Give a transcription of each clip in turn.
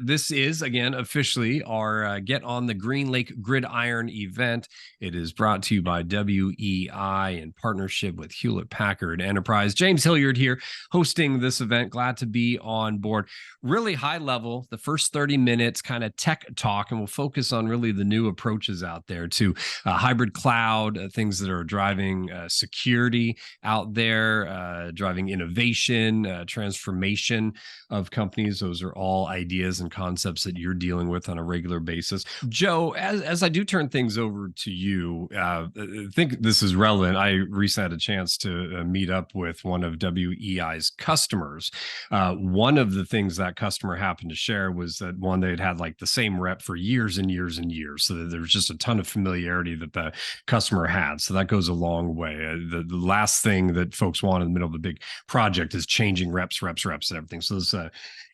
this is, again, officially our Get on the GreenLake Gridiron event. It is brought to you by WEI in partnership with Hewlett-Packard Enterprise. James Hilliard here hosting this event. Glad to be on board. Really high level, the first 30 minutes kind of tech talk, and we'll focus on really the new approaches out there to hybrid cloud, things that are driving security out there, driving innovation, transformation of companies. Those are all ideas and concepts that you're dealing with on a regular basis. Joe, as I do turn things over to you, I think this is relevant. I recently had a chance to meet up with one of WEI's customers. One of the things that customer happened to share was that one, they'd had like the same rep for years and years and years. So that there's just a ton of familiarity that the customer had. So that goes a long way. The last thing that folks want in the middle of a big project is changing reps and everything. So this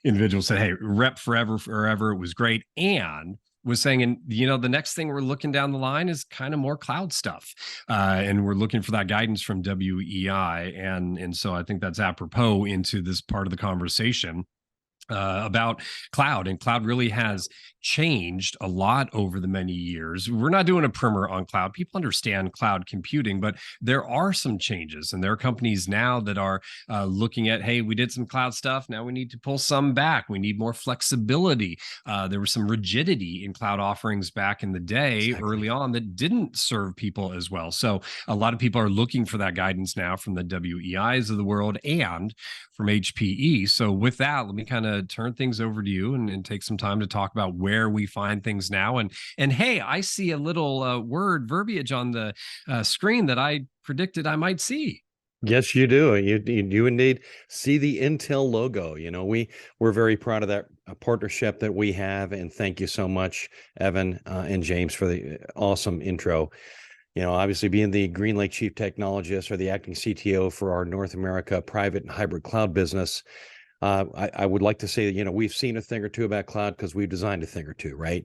individual said, hey, rep forever. It was great. And was saying, and the next thing we're looking down the line is kind of more cloud stuff. And we're looking for that guidance from WEI. And so I think that's apropos into this part of the conversation about cloud. And cloud really has changed a lot over the many years. We're not doing a primer on cloud. People understand cloud computing, but there are some changes. And there are companies now that are looking at, hey, we did some cloud stuff. Now we need to pull some back. We need more flexibility. There was some rigidity in cloud offerings back in the day, early on, that didn't serve people as well. So a lot of people are looking for that guidance now from the WEIs of the world and from HPE. So with that, let me kind of turn things over to you and take some time to talk about where we find things now. And hey, I see a little verbiage on the screen that I predicted I might see. Yes, you do. You indeed see the Intel logo. We're very proud of that partnership that we have. And thank you so much, Evan and James, for the awesome intro. Obviously being the GreenLake Chief Technologist or the acting CTO for our North America private and hybrid cloud business, I would like to say that, we've seen a thing or two about cloud because we've designed a thing or two, right?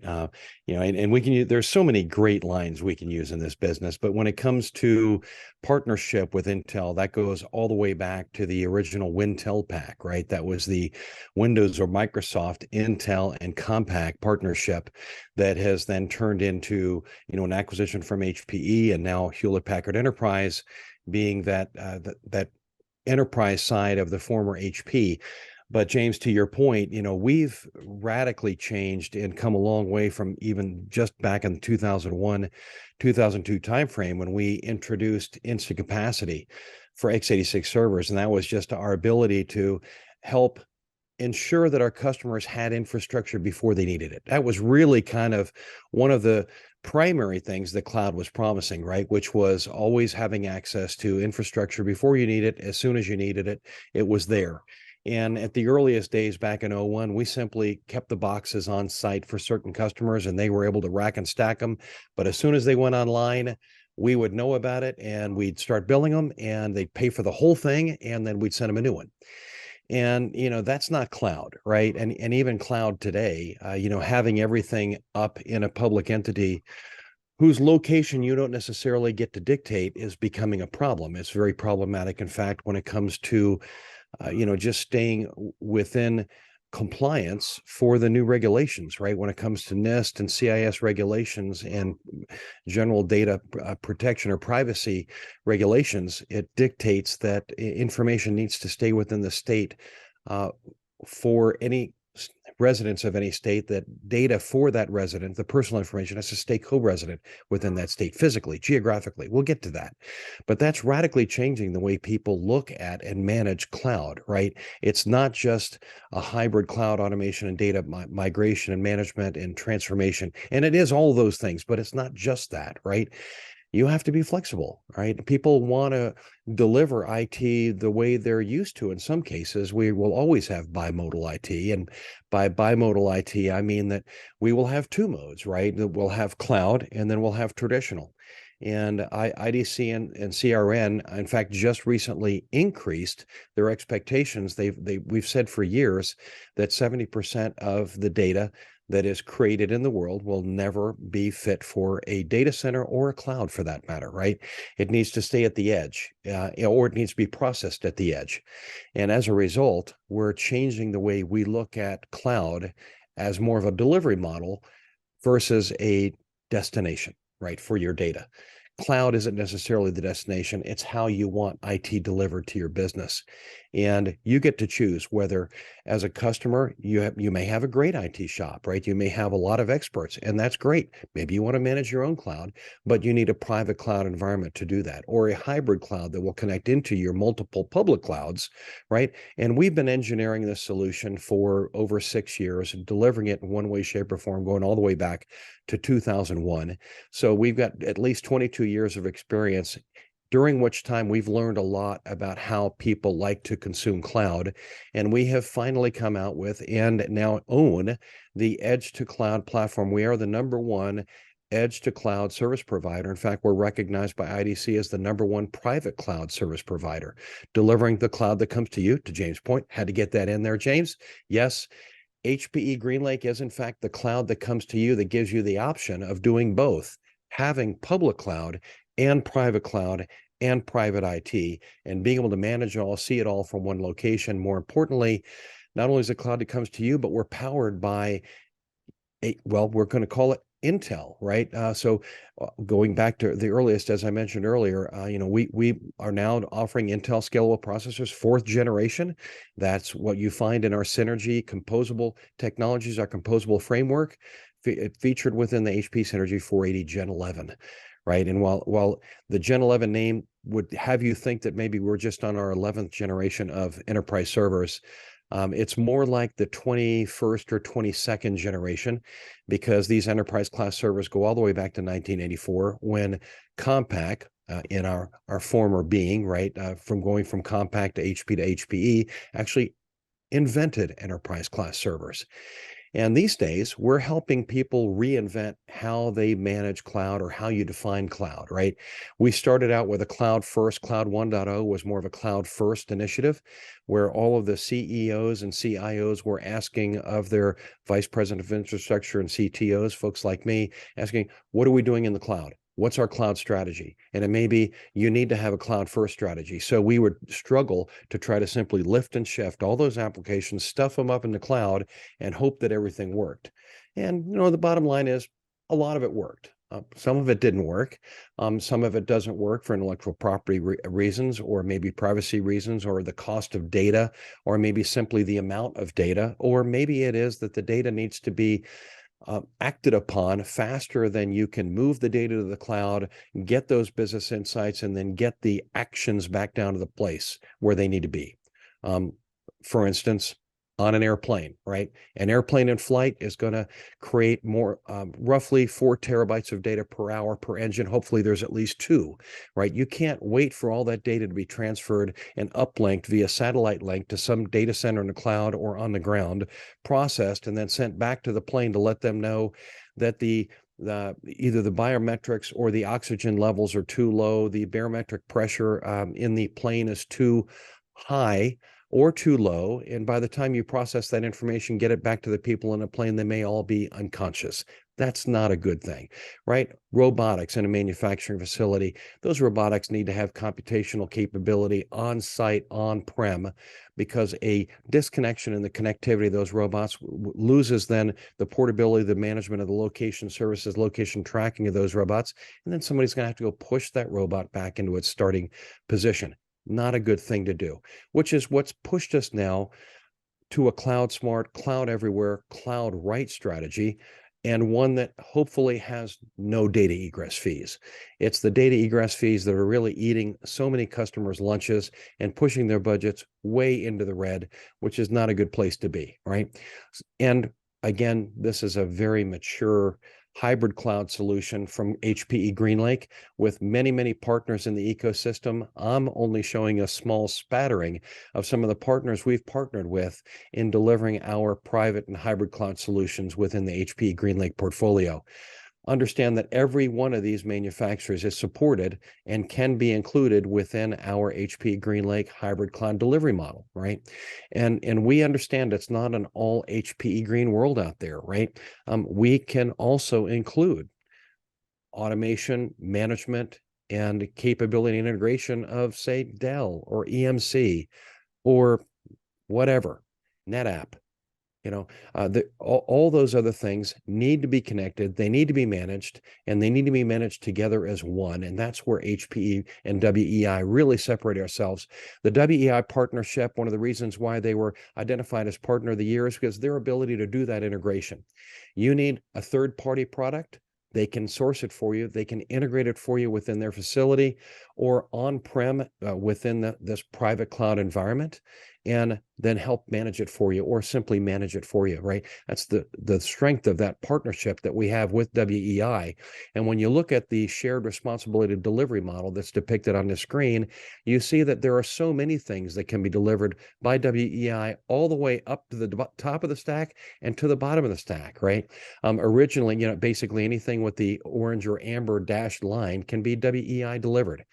And we can use, there's so many great lines we can use in this business, but when it comes to partnership with Intel, that goes all the way back to the original Wintel pack, right? That was the Windows or Microsoft, Intel, and Compaq partnership that has then turned into, an acquisition from HPE and now Hewlett-Packard Enterprise being that enterprise side of the former HP. But James, to your point, we've radically changed and come a long way from even just back in the 2001, 2002 timeframe when we introduced instant capacity for x86 servers. And that was just our ability to help ensure that our customers had infrastructure before they needed it. That was really kind of one of the primary things the cloud was promising, right? Which was always having access to infrastructure before you need it. As soon as you needed it, it was there. And at the earliest days back in 01, we simply kept the boxes on site for certain customers and they were able to rack and stack them. But as soon as they went online, we would know about it and we'd start billing them and they'd pay for the whole thing and then we'd send them a new one. And, that's not cloud, right? And even cloud today, having everything up in a public entity whose location you don't necessarily get to dictate is becoming a problem. It's very problematic, in fact, when it comes to, just staying within compliance for the new regulations, right? When it comes to NIST and CIS regulations and general data protection or privacy regulations, it dictates that information needs to stay within the state for any residents of any state, that data for that resident, the personal information, has to stay co-resident within that state physically, geographically. We'll get to that. But that's radically changing the way people look at and manage cloud, right? It's not just a hybrid cloud automation and data migration and management and transformation. And it is all of those things, but it's not just that, right? You have to be flexible, right? People want to deliver IT the way they're used to. In some cases, we will always have bimodal IT. And by bimodal IT, I mean that we will have two modes, right? We'll have cloud and then we'll have traditional. And IDC and CRN, in fact, just recently increased their expectations. We've said for years that 70% of the data that is created in the world will never be fit for a data center or a cloud, for that matter, right? It needs to stay at the edge, or it needs to be processed at the edge. And as a result, we're changing the way we look at cloud as more of a delivery model versus a destination, right, for your data. Cloud isn't necessarily the destination. It's how you want IT delivered to your business. And you get to choose whether, as a customer, you may have a great IT shop, right? You may have a lot of experts, and that's great. Maybe you want to manage your own cloud, but you need a private cloud environment to do that, or a hybrid cloud that will connect into your multiple public clouds, right? And we've been engineering this solution for over 6 years, and delivering it in one way, shape, or form, going all the way back to 2001. So we've got at least 22 years of experience, during which time we've learned a lot about how people like to consume cloud. And we have finally come out with and now own the edge to cloud platform. We are the #1 edge to cloud service provider. In fact, we're recognized by IDC as the #1 private cloud service provider, delivering the cloud that comes to you. To James' point, had to get that in there, James. Yes, HPE GreenLake is in fact the cloud that comes to you, that gives you the option of doing both, having public cloud and private cloud and private IT, and being able to manage it all, see it all from one location. More importantly, not only is the cloud that comes to you, but we're powered by we're going to call it Intel, right? Going back to the earliest, as I mentioned earlier, we are now offering Intel Scalable processors, 4th generation. That's what you find in our Synergy composable technologies, our composable framework, featured within the HP Synergy 480 Gen 11, right? And while the Gen 11 name would have you think that maybe we're just on our 11th generation of enterprise servers, it's more like the 21st or 22nd generation, because these enterprise class servers go all the way back to 1984, when Compaq, in our former being, right, from going from Compaq to HP to HPE, actually invented enterprise class servers. And these days, we're helping people reinvent how they manage cloud, or how you define cloud, right? We started out with a cloud first. Cloud 1.0 was more of a cloud first initiative, where all of the CEOs and CIOs were asking of their vice president of infrastructure and CTOs, folks like me, asking, what are we doing in the cloud? What's our cloud strategy? And it may be you need to have a cloud first strategy. So we would struggle to try to simply lift and shift all those applications, stuff them up in the cloud, and hope that everything worked. And the bottom line is a lot of it worked. Some of it didn't work. Some of it doesn't work for intellectual property reasons, or maybe privacy reasons, or the cost of data, or maybe simply the amount of data, or maybe it is that the data needs to be acted upon faster than you can move the data to the cloud, get those business insights, and then get the actions back down to the place where they need to be. For instance, on an airplane, right? An airplane in flight is going to create more, roughly 4 terabytes of data per hour per engine. Hopefully there's at least 2, right? You can't wait for all that data to be transferred and uplinked via satellite link to some data center in the cloud or on the ground, processed, and then sent back to the plane to let them know that either the biometrics or the oxygen levels are too low, the barometric pressure in the plane is too high or too low, and by the time you process that information, get it back to the people in a plane, they may all be unconscious. That's not a good thing, right? Robotics in a manufacturing facility, those robotics need to have computational capability on site, on-prem, because a disconnection in the connectivity of those robots loses then the portability, the management of the location services, location tracking of those robots, and then somebody's going to have to go push that robot back into its starting position. Not a good thing to do, which is what's pushed us now to a cloud smart, cloud everywhere, cloud right strategy, and one that hopefully has no data egress fees. It's the data egress fees that are really eating so many customers' lunches and pushing their budgets way into the red, which is not a good place to be, right? And again, this is a very mature hybrid cloud solution from HPE GreenLake with many, many partners in the ecosystem. I'm only showing a small spattering of some of the partners we've partnered with in delivering our private and hybrid cloud solutions within the HPE GreenLake portfolio. Understand that every one of these manufacturers is supported and can be included within our HPE GreenLake hybrid cloud delivery model, right? And we understand it's not an all HPE Green world out there, right? We can also include automation, management, and capability integration of, say, Dell or EMC or whatever, NetApp. All those other things need to be connected. They need to be managed, and they need to be managed together as one. And that's where HPE and WEI really separate ourselves. The WEI partnership, one of the reasons why they were identified as Partner of the Year is because their ability to do that integration. You need a third-party product. They can source it for you. They can integrate it for you within their facility or on-prem within this private cloud environment, and then help manage it for you or simply manage it for you, right? That's the strength of that partnership that we have with WEI. And when you look at the shared responsibility delivery model that's depicted on the screen, you see that there are so many things that can be delivered by WEI all the way up to the top of the stack and to the bottom of the stack, right? Originally, basically anything with the orange or amber dashed line can be WEI delivered.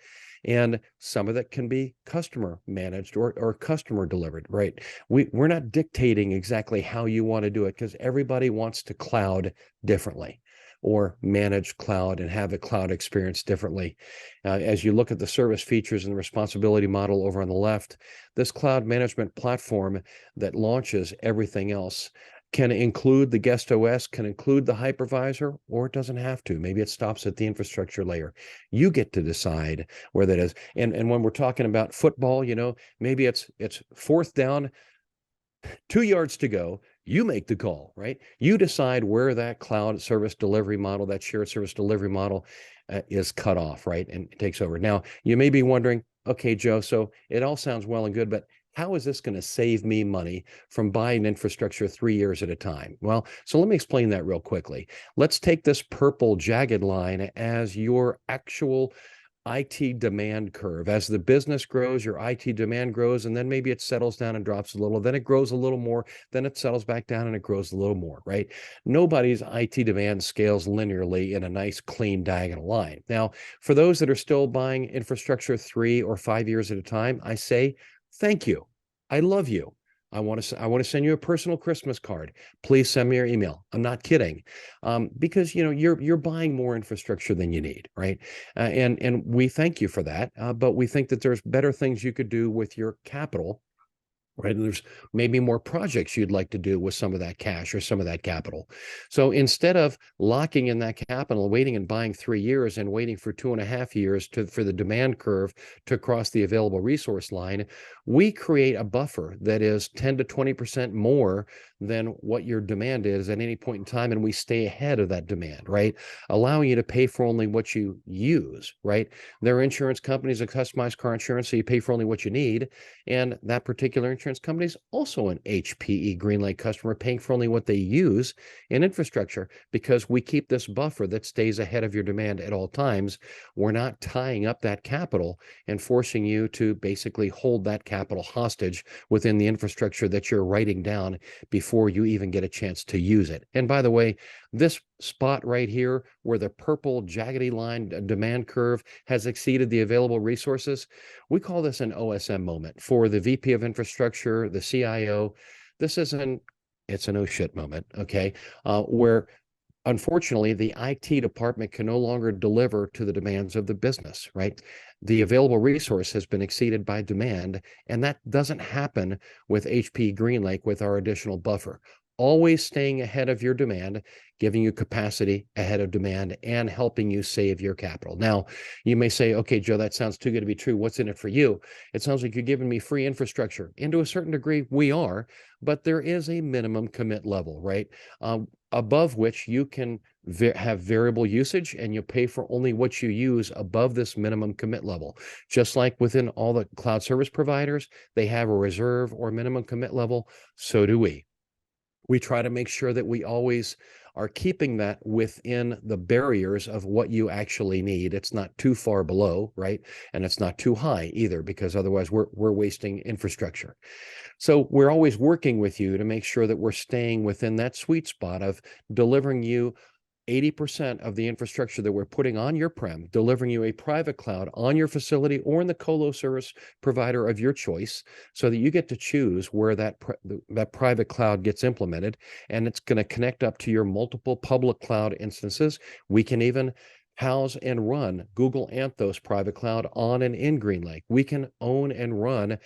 And some of that can be customer managed or customer delivered, right? We're not dictating exactly how you want to do it because everybody wants to cloud differently or manage cloud and have a cloud experience differently. As you look at the service features and the responsibility model over on the left, this cloud management platform that launches everything else can include the guest OS, can include the hypervisor, or it doesn't have to. Maybe it stops at the infrastructure layer. You get to decide where that is. And when we're talking about football, maybe it's fourth down, 2 yards to go. You make the call, right? You decide where that cloud service delivery model, that shared service delivery model is cut off, right? And it takes over. Now, you may be wondering, okay, Joe, so it all sounds well and good, but how is this going to save me money from buying infrastructure 3 years at a time? Well, so let me explain that real quickly. Let's take this purple jagged line as your actual IT demand curve. As the business grows, your IT demand grows, and then maybe it settles down and drops a little. Then it grows a little more. Then it settles back down and it grows a little more, right? Nobody's IT demand scales linearly in a nice, clean diagonal line. Now, for those that are still buying infrastructure 3 or 5 years at a time, I say, thank you. I love you. I want to send you a personal Christmas card. Please send me your email. I'm not kidding, because you're buying more infrastructure than you need, right? And we thank you for that, but we think that there's better things you could do with your capital. Right. And there's maybe more projects you'd like to do with some of that cash or some of that capital. So instead of locking in that capital, waiting and buying 3 years and waiting for 2.5 years for the demand curve to cross the available resource line, we create a buffer that is 10 to 20% more than what your demand is at any point in time. And we stay ahead of that demand, right? Allowing you to pay for only what you use, right? There are insurance companies that customize car insurance, so you pay for only what you need. And that particular insurance company is also an HPE GreenLake customer, paying for only what they use in infrastructure, because we keep this buffer that stays ahead of your demand at all times. We're not tying up that capital and forcing you to basically hold that capital hostage within the infrastructure that you're writing down before you even get a chance to use it. And by the way, this spot right here where the purple jaggedy line demand curve has exceeded the available resources, we call this an OSM moment. For the VP of infrastructure, the CIO, it's an oh shit moment, okay? Where unfortunately the IT department can no longer deliver to the demands of the business, right? The available resource has been exceeded by demand, and that doesn't happen with HPE GreenLake with our additional buffer. Always staying ahead of your demand, giving you capacity ahead of demand, and helping you save your capital. Now, you may say, okay, Joe, that sounds too good to be true. What's in it for you? It sounds like you're giving me free infrastructure. And to a certain degree, we are, but there is a minimum commit level, right? Above which you can have variable usage, and you pay for only what you use above this minimum commit level. Just like within all the cloud service providers, they have a reserve or minimum commit level. So do we. We try to make sure that we always are keeping that within the barriers of what you actually need. It's not too far below, right? And it's not too high either, because otherwise we're wasting infrastructure. So we're always working with you to make sure that we're staying within that sweet spot of delivering you 80% of the infrastructure that we're putting on your prem, delivering you a private cloud on your facility or in the colo service provider of your choice, so that you get to choose where that private cloud gets implemented, and it's going to connect up to your multiple public cloud instances. We can even house and run Google Anthos private cloud on and in GreenLake. We can own and run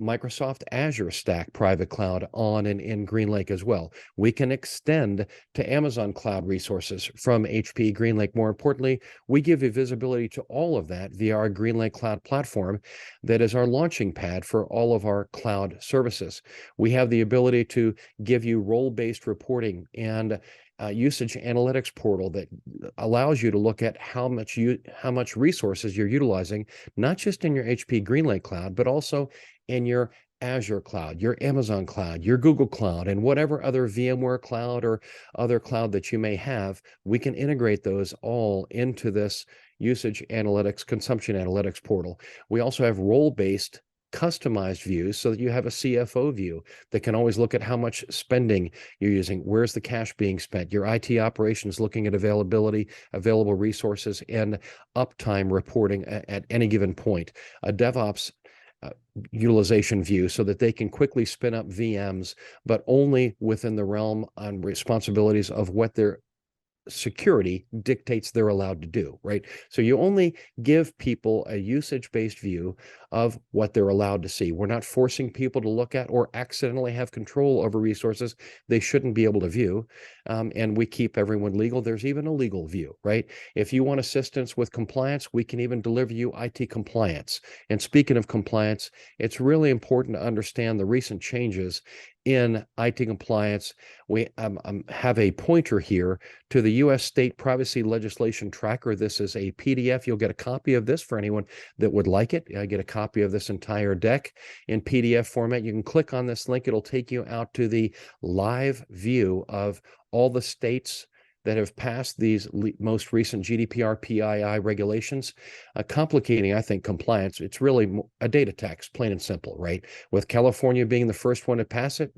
Microsoft Azure Stack private cloud on and in GreenLake as well. We can extend to Amazon cloud resources from HPE GreenLake. More importantly, we give you visibility to all of that via our GreenLake cloud platform that is our launching pad for all of our cloud services. We have the ability to give you role-based reporting and usage analytics portal that allows you to look at how much resources you're utilizing, not just in your HPE GreenLake cloud, but also in your Azure cloud, your Amazon cloud, your Google cloud, and whatever other VMware cloud or other cloud that you may have. We can integrate those all into this usage analytics, consumption analytics portal. We also have role-based customized views so that you have a CFO view that can always look at how much spending you're using, where's the cash being spent, your IT operations looking at availability, available resources, and uptime reporting at any given point, a DevOps utilization view so that they can quickly spin up VMs, but only within the realm and responsibilities of what their security dictates they're allowed to do, right? So you only give people a usage-based view of what they're allowed to see. We're not forcing people to look at or accidentally have control over resources they shouldn't be able to view. And we keep everyone legal. There's even a legal view, right? If you want assistance with compliance, we can even deliver you IT compliance. And speaking of compliance, it's really important to understand the recent changes in IT compliance. We have a pointer here to the U.S. State Privacy Legislation Tracker. This is a PDF. You'll get a copy of this for anyone that would like it. I get a copy of this entire deck in PDF format. You can click on this link. It'll take you out to the live view of all the states that have passed these most recent GDPR PII regulations, complicating, I think, compliance. It's really a data tax, plain and simple, right? With California being the first one to pass it.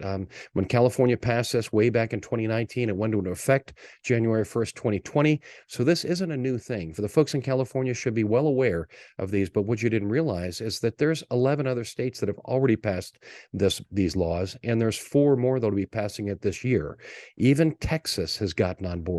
When California passed this way back in 2019, it went into effect January 1st, 2020. So this isn't a new thing. For the folks in California should be well aware of these, but what you didn't realize is that there's 11 other states that have already passed these laws, and there's 4 more that'll be passing it this year. Even Texas has gotten on board,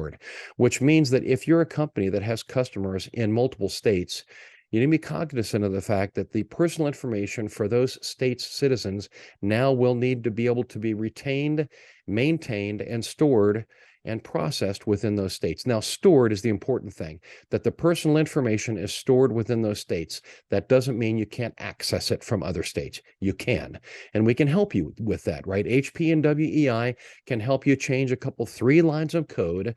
which means that if you're a company that has customers in multiple states, you need to be cognizant of the fact that the personal information for those states' citizens now will need to be able to be retained, maintained, and stored and processed within those states. Now, stored is the important thing, that the personal information is stored within those states. That doesn't mean you can't access it from other states. You can, and we can help you with that, right? HPE and WEI can help you change 3 lines of code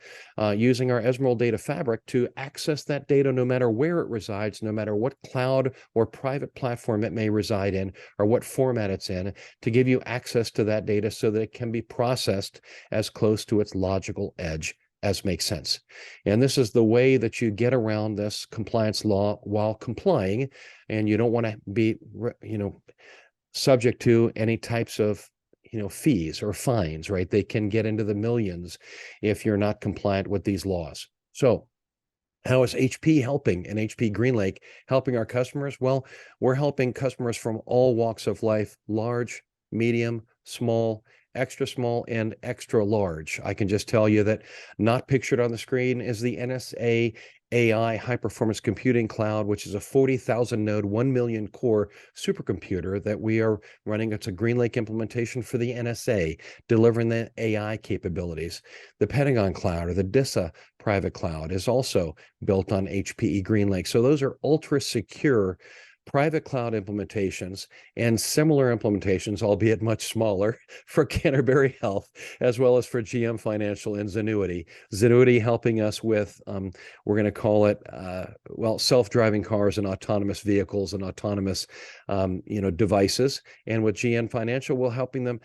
using our Emerald Data Fabric to access that data no matter where it resides, no matter what cloud or private platform it may reside in or what format it's in, to give you access to that data so that it can be processed as close to its logical edge as makes sense. And this is the way that you get around this compliance law while complying, and you don't want to be, subject to any types of fees or fines, right? They can get into the millions if you're not compliant with these laws. So how is HPE helping and HPE GreenLake helping our customers? Well, we're helping customers from all walks of life, large, medium, small, extra small, and extra large. I can just tell you that not pictured on the screen is the NSA AI high-performance computing cloud, which is a 40,000 node, 1 million core supercomputer that we are running. It's a GreenLake implementation for the NSA, delivering the AI capabilities. The Pentagon cloud or the DISA private cloud is also built on HPE GreenLake. So those are ultra secure private cloud implementations and similar implementations, albeit much smaller, for Canterbury Health, as well as for GM Financial and Zenuity. Zenuity helping us with, we're going to call it, self-driving cars and autonomous vehicles and autonomous, devices. And with GM Financial, we're helping them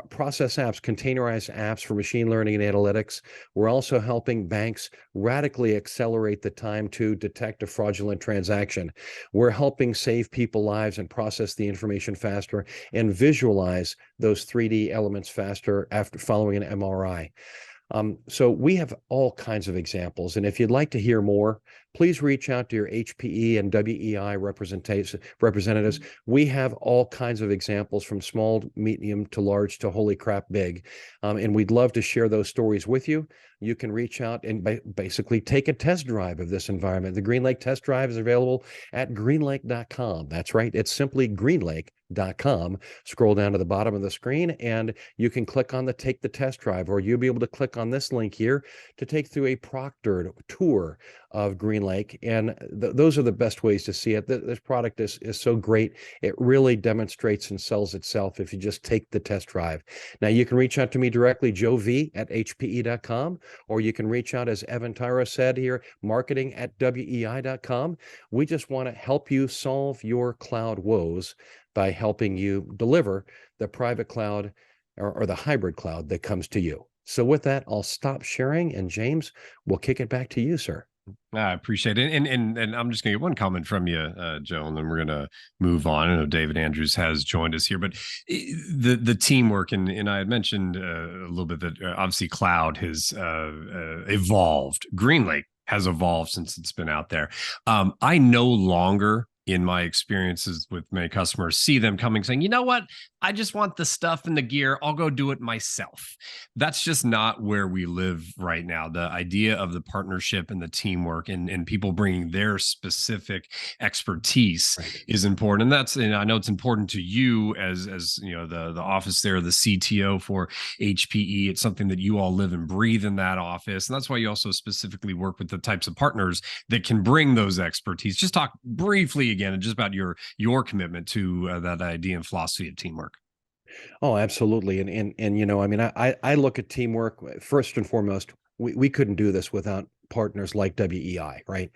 process apps, containerized apps for machine learning and analytics. We're also helping banks radically accelerate the time to detect a fraudulent transaction. We're helping save people lives and process the information faster and visualize those 3D elements faster after following an MRI. So we have all kinds of examples. And if you'd like to hear more, please reach out to your HPE and WEI representatives. We have all kinds of examples from small, medium to large to holy crap big. And we'd love to share those stories with you. You can reach out and basically take a test drive of this environment. The GreenLake test drive is available at greenlake.com. That's right. It's simply greenlake.com. HPE.com. Scroll down to the bottom of the screen and you can click on the Take the Test Drive, or you'll be able to click on this link here to take through a proctored tour of GreenLake. And those are the best ways to see it. This product is so great. It really demonstrates and sells itself if you just take the test drive. Now, you can reach out to me directly, Joe V at HPE.com, or you can reach out, as Evan Tyra said here, marketing at WEI.com. We just want to help you solve your cloud woes by helping you deliver the private cloud or the hybrid cloud that comes to you. So with that, I'll stop sharing, and James, we'll kick it back to you, sir. I appreciate it. And I'm just going to get one comment from you, Joe, and then we're going to move on. I know David Andrews has joined us here, but the teamwork, and I had mentioned a little bit that obviously cloud has evolved. GreenLake has evolved since it's been out there. I no longer, in my experiences with many customers, see them coming saying, you know what, I just want the stuff and the gear. I'll go do it myself. That's just not where we live right now. The idea of the partnership and the teamwork and people bringing their specific expertise is important. And that's, and I know it's important to you as you know, the office there, the CTO for HPE. It's something that you all live and breathe in that office. And that's why you also specifically work with the types of partners that can bring those expertise. Just talk briefly again, just about your commitment to that idea and philosophy of teamwork. Oh, absolutely. And you know, I mean, I look at teamwork first and foremost. We couldn't do this without partners like WEI, right?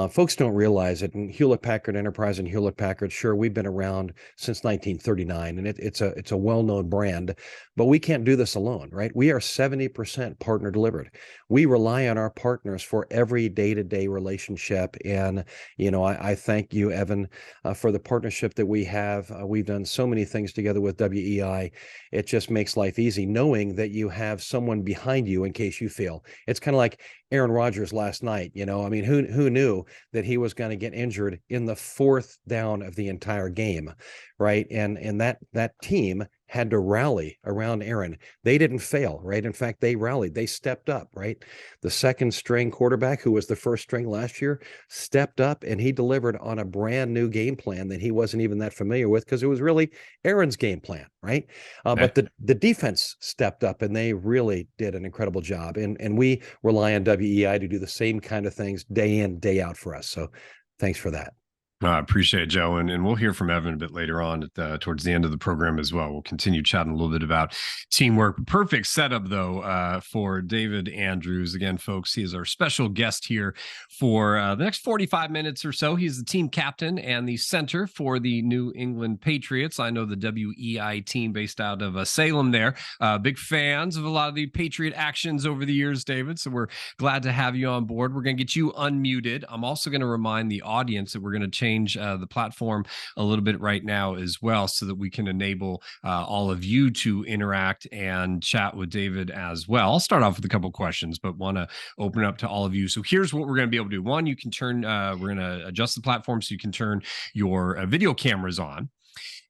Folks don't realize it. And Hewlett Packard Enterprise and Hewlett Packard, sure, we've been around since 1939, and it's a well-known brand, but we can't do this alone, right? We are 70% partner delivered. We rely on our partners for every day-to-day relationship. And, you know, I thank you, Evan, for the partnership that we have. We've done so many things together with WEI. It just makes life easy knowing that you have someone behind you in case you fail. It's kind of like Aaron Rodgers last night. You know, I mean, who knew that he was going to get injured in the fourth down of the entire game, right? And that team had to rally around Aaron. They didn't fail, right? In fact, they rallied. They stepped up, right? The second string quarterback, who was the first string last year, stepped up, and he delivered on a brand new game plan that he wasn't even that familiar with, because it was really Aaron's game plan, right? But the defense stepped up, and they really did an incredible job. And we rely on WEI to do the same kind of things day in, day out for us. So thanks for that. I appreciate it, Joe. And we'll hear from Evan a bit later on towards the end of the program as well. We'll continue chatting a little bit about teamwork. Perfect setup, though, for David Andrews. Again, folks, he is our special guest here for the next 45 minutes or so. He's the team captain and the center for the New England Patriots. I know the WEI team based out of Salem there. Big fans of a lot of the Patriot actions over the years, David. So we're glad to have you on board. We're going to get you unmuted. I'm also going to remind the audience that we're going to change the platform a little bit right now as well, so that we can enable all of you to interact and chat with David as well. I'll start off with a couple of questions, but want to open up to all of you. So here's what we're going to be able to do. One, you can turn, we're going to adjust the platform so you can turn your video cameras on.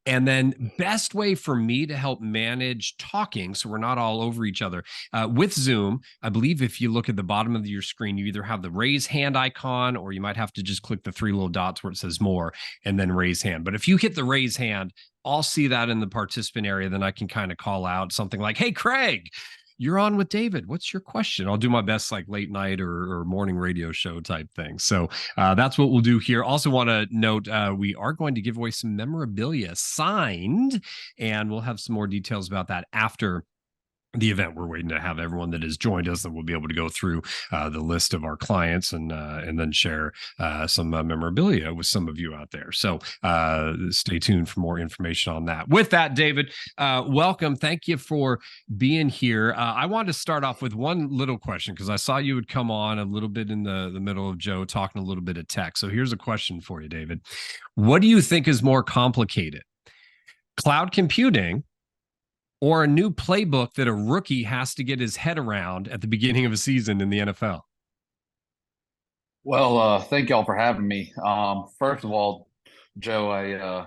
And then best way for me to help manage talking, so we're not all over each other, with Zoom, I believe if you look at the bottom of your screen, you either have the raise hand icon, or you might have to just click the three little dots where it says more and then raise hand. But if you hit the raise hand, I'll see that in the participant area. Then I can kind of call out something like, hey, Craig, you're on with David. What's your question? I'll do my best, like late night or morning radio show type thing. So that's what we'll do here. Also want to note, we are going to give away some memorabilia signed, and we'll have some more details about that after the event. We're waiting to have everyone that has joined us, and we'll be able to go through the list of our clients and then share some memorabilia with some of you out there. So stay tuned for more information on that. With that, David, welcome. Thank you for being here. I wanted to start off with one little question, because I saw you would come on a little bit in the middle of Joe talking a little bit of tech. So here's a question for you, David. What do you think is more complicated? Cloud computing, or a new playbook that a rookie has to get his head around at the beginning of a season in the NFL? Well, thank y'all for having me. First of all, Joe,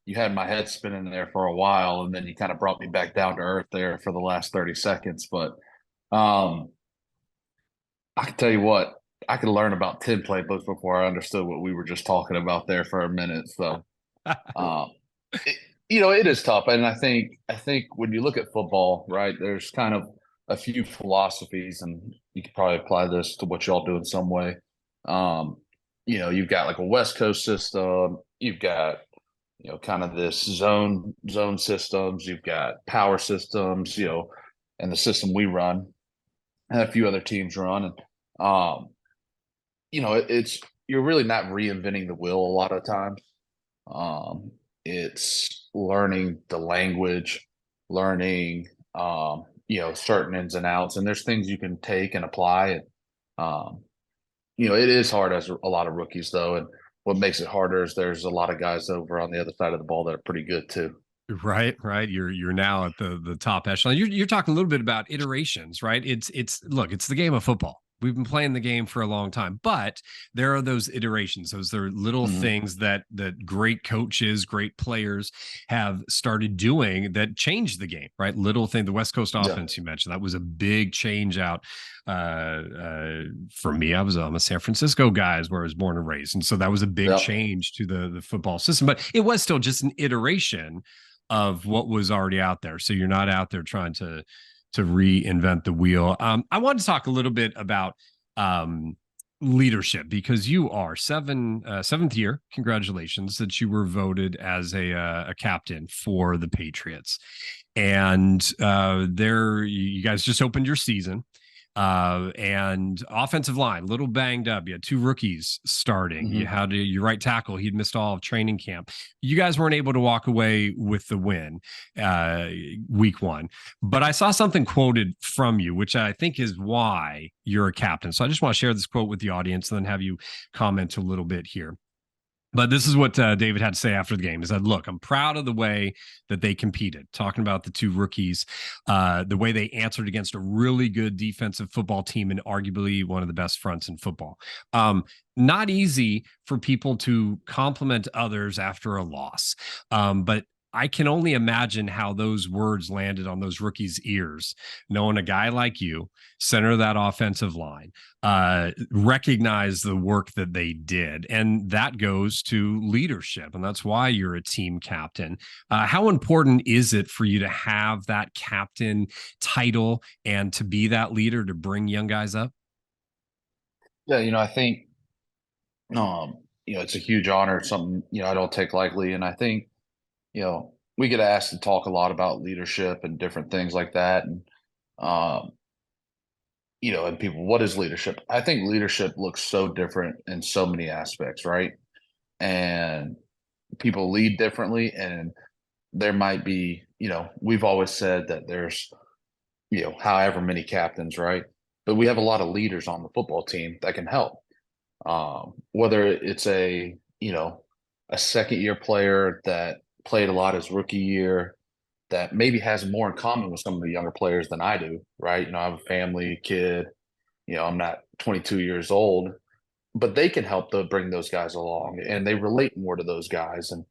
you had my head spinning there for a while, and then you kind of brought me back down to earth there for the last 30 seconds. But I can tell you what, I could learn about 10 playbooks before I understood what we were just talking about there for a minute. So It is tough, and I think when you look at football, right, there's kind of a few philosophies, and you could probably apply this to what y'all do in some way. Um, you've got like a West Coast system, you've got kind of this zone systems, you've got power systems, and the system we run, and a few other teams run, and it's you're really not reinventing the wheel a lot of times. Um, it's learning the language, learning, certain ins and outs. And there's things you can take and apply. And, it is hard as a lot of rookies, though. And what makes it harder is there's a lot of guys over on the other side of the ball that are pretty good, too. Right. You're now at the top echelon. You're talking a little bit about iterations, right? Look, it's the game of football. We've been playing the game for a long time, but there are those iterations. Those are little things that great coaches, great players have started doing that changed the game, right? Little thing, the West Coast offense you mentioned, that was a big change out. For me, I'm a San Francisco guy, is where I was born and raised, and so that was a big change to the football system. But it was still just an iteration of what was already out there. So you're not out there trying to reinvent the wheel. I want to talk a little bit about leadership, because you are seventh year. Congratulations that you were voted as a captain for the Patriots. And you guys just opened your season. And offensive line, little banged up. You had two rookies starting. You had your right tackle. He'd missed all of training camp. You guys weren't able to walk away with the win week one. But I saw something quoted from you, which I think is why you're a captain. So I just want to share this quote with the audience and then have you comment a little bit here. But this is what David had to say after the game. He said, look, I'm proud of the way that they competed, talking about the two rookies, the way they answered against a really good defensive football team and arguably one of the best fronts in football. Not easy for people to compliment others after a loss. But I can only imagine how those words landed on those rookies' ears, knowing a guy like you, center of that offensive line, recognize the work that they did. And that goes to leadership. And that's why you're a team captain. How important is it for you to have that captain title and to be that leader to bring young guys up? Yeah, I think, it's a huge honor, something, I don't take lightly. And I think, we get asked to talk a lot about leadership and different things like that. And, and people, what is leadership? I think leadership looks so different in so many aspects, right? And people lead differently. And there might be, we've always said that there's, however many captains, right? But we have a lot of leaders on the football team that can help. Whether it's a second year player that played a lot his rookie year, that maybe has more in common with some of the younger players than I do, right? I have a family, kid, I'm not 22 years old, but they can help to bring those guys along, and they relate more to those guys. And,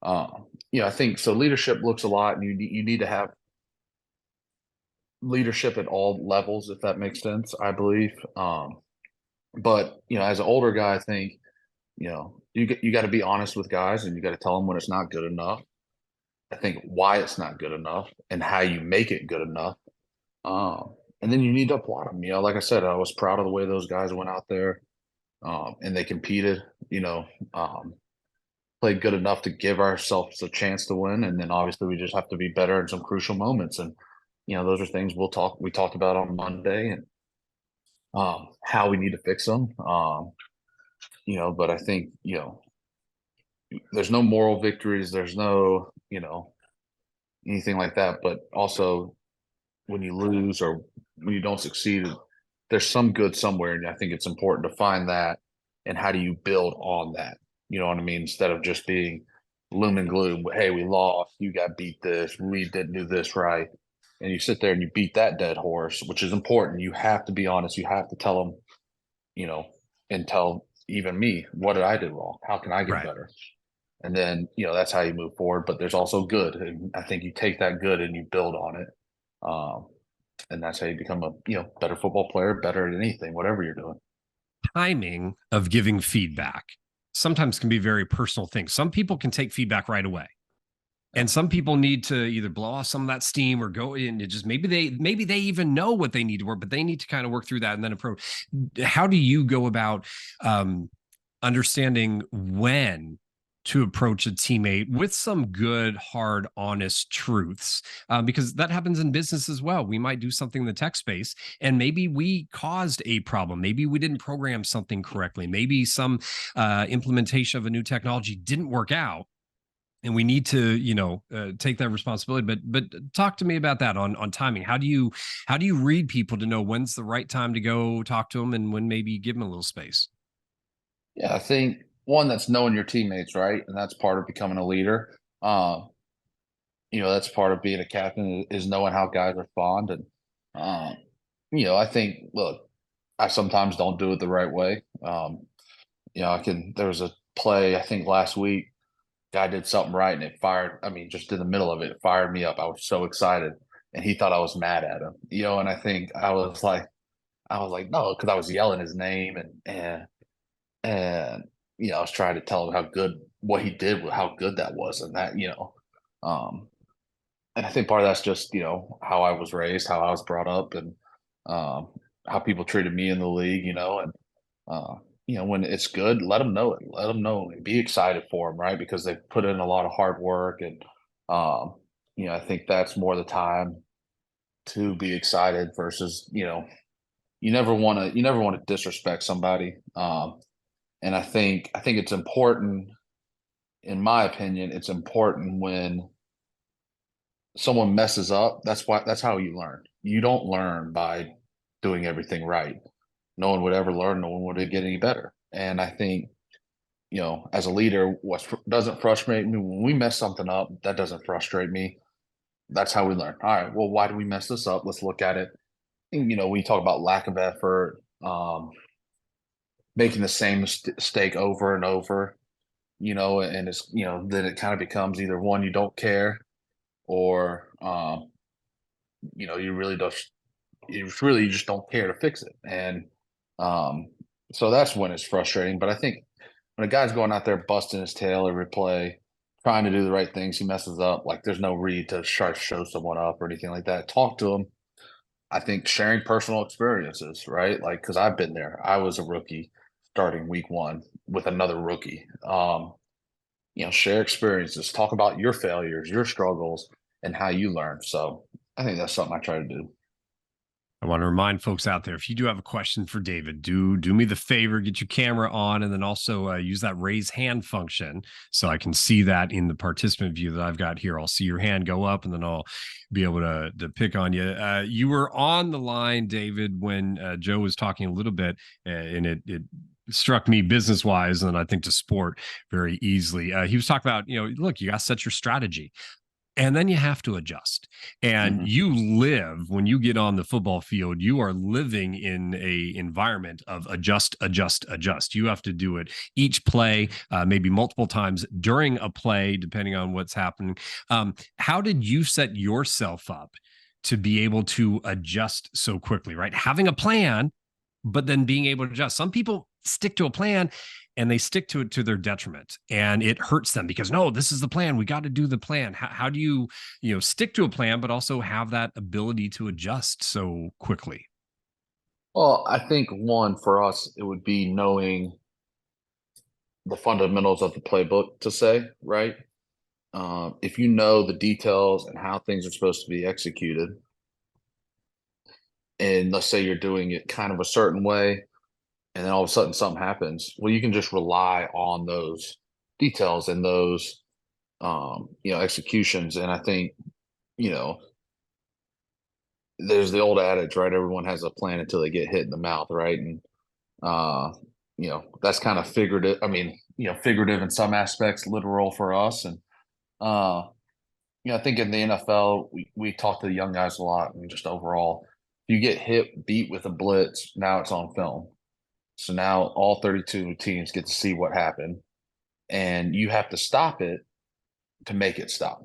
I think so leadership looks a lot, and you need to have leadership at all levels, if that makes sense, I believe. But, as an older guy, I think, you got to be honest with guys, and you got to tell them when it's not good enough. I think why it's not good enough and how you make it good enough. And then you need to applaud them. Like I said, I was proud of the way those guys went out there, and they competed, played good enough to give ourselves a chance to win. And then obviously we just have to be better in some crucial moments. And, those are things we talked about on Monday, and how we need to fix them. But I think, there's no moral victories. There's no, anything like that. But also when you lose or when you don't succeed, there's some good somewhere. And I think it's important to find that. And how do you build on that? You know what I mean? Instead of just being gloom and gloom. Hey, we lost. You got beat this. We didn't do this right. And you sit there and you beat that dead horse, which is important. You have to be honest. You have to tell them, and tell even me, what did I do wrong? How can I get better? And then, that's how you move forward. But there's also good. And I think you take that good and you build on it. And that's how you become a, better football player, better at anything, whatever you're doing. Timing of giving feedback sometimes can be very personal things. Some people can take feedback right away. And some people need to either blow off some of that steam or go in and just maybe they even know what they need to work, but they need to kind of work through that and then approach. How do you go about understanding when to approach a teammate with some good, hard, honest truths? Because that happens in business as well. We might do something in the tech space and maybe we caused a problem. Maybe we didn't program something correctly. Maybe some implementation of a new technology didn't work out. And we need to, take that responsibility. But talk to me about that on timing. How do you read people to know when's the right time to go talk to them and when maybe give them a little space? Yeah, I think one, that's knowing your teammates, right? And that's part of becoming a leader. That's part of being a captain is knowing how guys respond. And I think, look, I sometimes don't do it the right way. There was a play, I think last week, guy did something right and it fired. I mean, just in the middle of it, it fired me up. I was so excited, and he thought I was mad at him. And I think I was like, no, because I was yelling his name and I was trying to tell him how good what he did, how good that was, and that and I think part of that's just how I was raised, how I was brought up, and how people treated me in the league, and when it's good, let them know it. Let them know. Be excited for them, right? Because they've put in a lot of hard work, and I think that's more the time to be excited versus you never want to disrespect somebody. And I think it's important, in my opinion, it's important when someone messes up. That's how you learn. You don't learn by doing everything right. No one would ever learn. No one would get any better. And I think, as a leader, what doesn't frustrate me when we mess something up, that doesn't frustrate me. That's how we learn. All right, well, why do we mess this up? Let's look at it. And, we talk about lack of effort, making the same mistake over and over, and it's, then it kind of becomes either one, you don't care, or, you just don't care to fix it. And, so that's when it's frustrating. But I think when a guy's going out there busting his tail every play, trying to do the right things, he messes up. Like there's no read to try to show someone up or anything like that. Talk to him. I think sharing personal experiences, right? Like, because I've been there. I was a rookie starting week one with another rookie. Share experiences. Talk about your failures, your struggles, and how you learn. So I think that's something I try to do. I want to remind folks out there, if you do have a question for David, do me the favor, get your camera on, and then also use that raise hand function so I can see that in the participant view that I've got here. I'll see your hand go up, and then I'll be able to pick on you. You were on the line, David, when Joe was talking a little bit, and it struck me business-wise, and I think to sport very easily. He was talking about, look, you got to set your strategy. And then you have to adjust. And you live, when you get on the football field, you are living in a environment of adjust. You have to do it each play, maybe multiple times during a play, depending on what's happening. How did you set yourself up to be able to adjust so quickly, right? Having a plan, but then being able to adjust. Some people stick to a plan and they stick to it to their detriment, and it hurts them because, no, this is the plan. We got to do the plan. How do you, stick to a plan, but also have that ability to adjust so quickly? Well, I think one for us, it would be knowing the fundamentals of the playbook to say, right? If you know the details and how things are supposed to be executed, and let's say you're doing it kind of a certain way, and then all of a sudden something happens, well, you can just rely on those details and those, executions. And I think, there's the old adage, right? Everyone has a plan until they get hit in the mouth, right? And, that's kind of figurative. I mean, figurative in some aspects, literal for us. And, I think in the NFL, we talk to the young guys a lot, and just overall, you get beat with a blitz, now it's on film. So now all 32 teams get to see what happened, and you have to stop it to make it stop.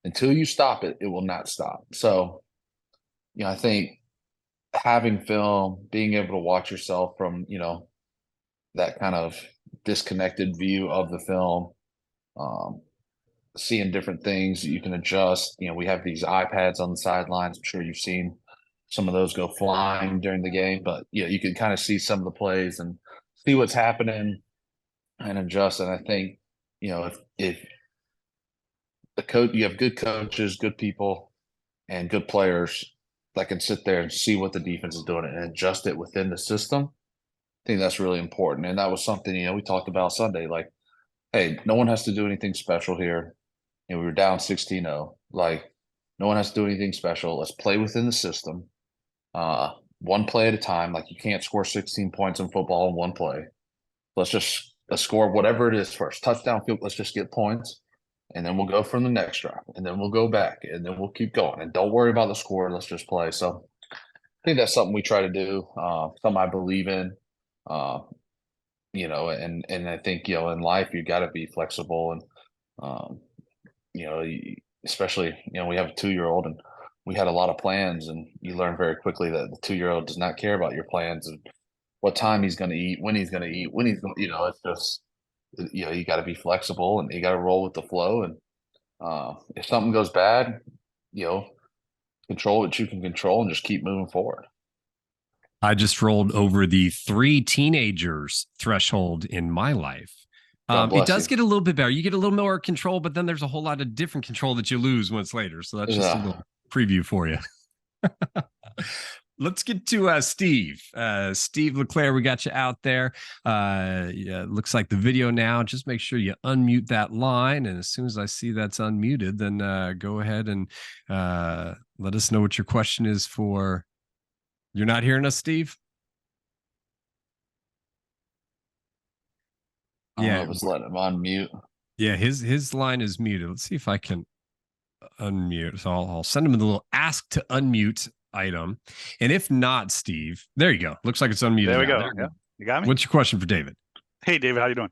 Until you stop it, it will not stop. So, I think having film, being able to watch yourself from, that kind of disconnected view of the film, seeing different things you can adjust. We have these iPads on the sidelines. I'm sure you've seen some of those go flying during the game, but you can kind of see some of the plays and see what's happening and adjust. And I think, if the coach, you have good coaches, good people, and good players that can sit there and see what the defense is doing and adjust it within the system. I think that's really important. And that was something, we talked about Sunday, like, hey, no one has to do anything special here. We were down 16-0. Like, no one has to do anything special. Let's play within the system. One play at a time. Like, you can't score 16 points in football in one play. Let's score whatever it is first. Touchdown, field. Let's just get points, and then we'll go from the next drive, and then we'll go back, and then we'll keep going. And don't worry about the score. Let's just play. So I think that's something we try to do. Something I believe in. And I think in life you got to be flexible, and especially we have a 2-year-old, and we had a lot of plans, and you learn very quickly that the 2-year-old does not care about your plans and what time he's going to eat, when he's going to eat, when he's going. It's just you got to be flexible, and you got to roll with the flow. And if something goes bad, control what you can control and just keep moving forward. I just rolled over the 3 teenagers threshold in my life. It does get a little bit better. You get a little more control, but then there's a whole lot of different control that you lose once later. So that's just a little preview for you. Let's get to Steve. Steve LeClaire, we got you out there. Looks like the video now. Just make sure you unmute that line. And as soon as I see that's unmuted, then go ahead and let us know what your question is for. You're not hearing us, Steve? I was letting him unmute. Yeah, his line is muted. Let's see if I can unmute. So I'll send him a little ask to unmute item. And if not, Steve, there you go. Looks like it's unmuted. There we go. Yeah. You got me? What's your question for David? Hey, David, how you doing?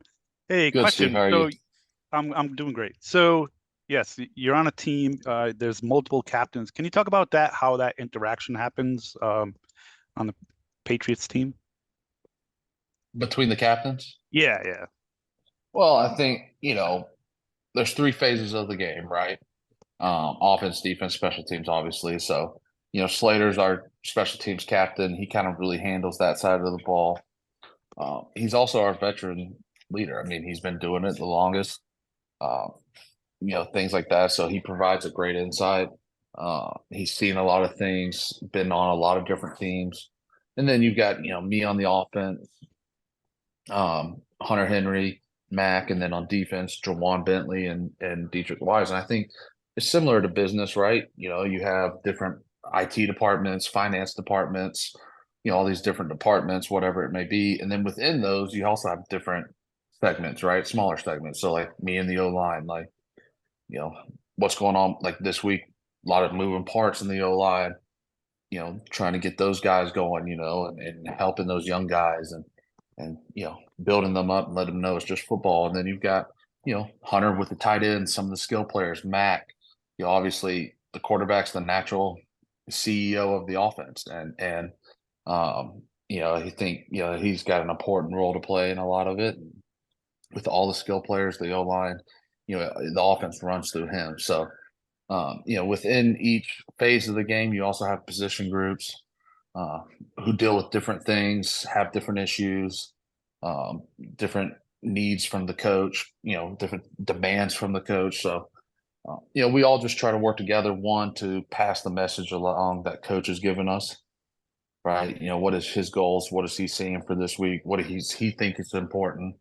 Hey, Good, question. Steve, how are you? I'm doing great. So yes, you're on a team. There's multiple captains. Can you talk about that? How that interaction happens on the Patriots team? Between the captains? Yeah. Well, I think, there's 3 phases of the game, right? Offense, defense, special teams, obviously. So, Slater's our special teams captain. He kind of really handles that side of the ball. He's also our veteran leader. I mean, he's been doing it the longest, things like that. So he provides a great insight. He's seen a lot of things, been on a lot of different teams. And then you've got, me on the offense, Hunter Henry, Mac, and then on defense, Jawan Bentley and Dietrich Wise. And I think it's similar to business, right? You have different IT departments, finance departments, all these different departments, whatever it may be. And then within those, you also have different segments, right? Smaller segments. So like me and the O-line, like, what's going on like this week, a lot of moving parts in the O-line, trying to get those guys going, and helping those young guys and building them up and let them know it's just football. And then you've got, Hunter with the tight ends, some of the skill players, Mac, obviously the quarterback's the natural CEO of the offense. And I think, he's got an important role to play in a lot of it. With all the skill players, the O-line, the offense runs through him. So, within each phase of the game, you also have position groups who deal with different things, have different issues, different needs from the coach, different demands from the coach. So, we all just try to work together, one, to pass the message along that coach has given us, right? What is his goals? What is he seeing for this week? What does he think is important,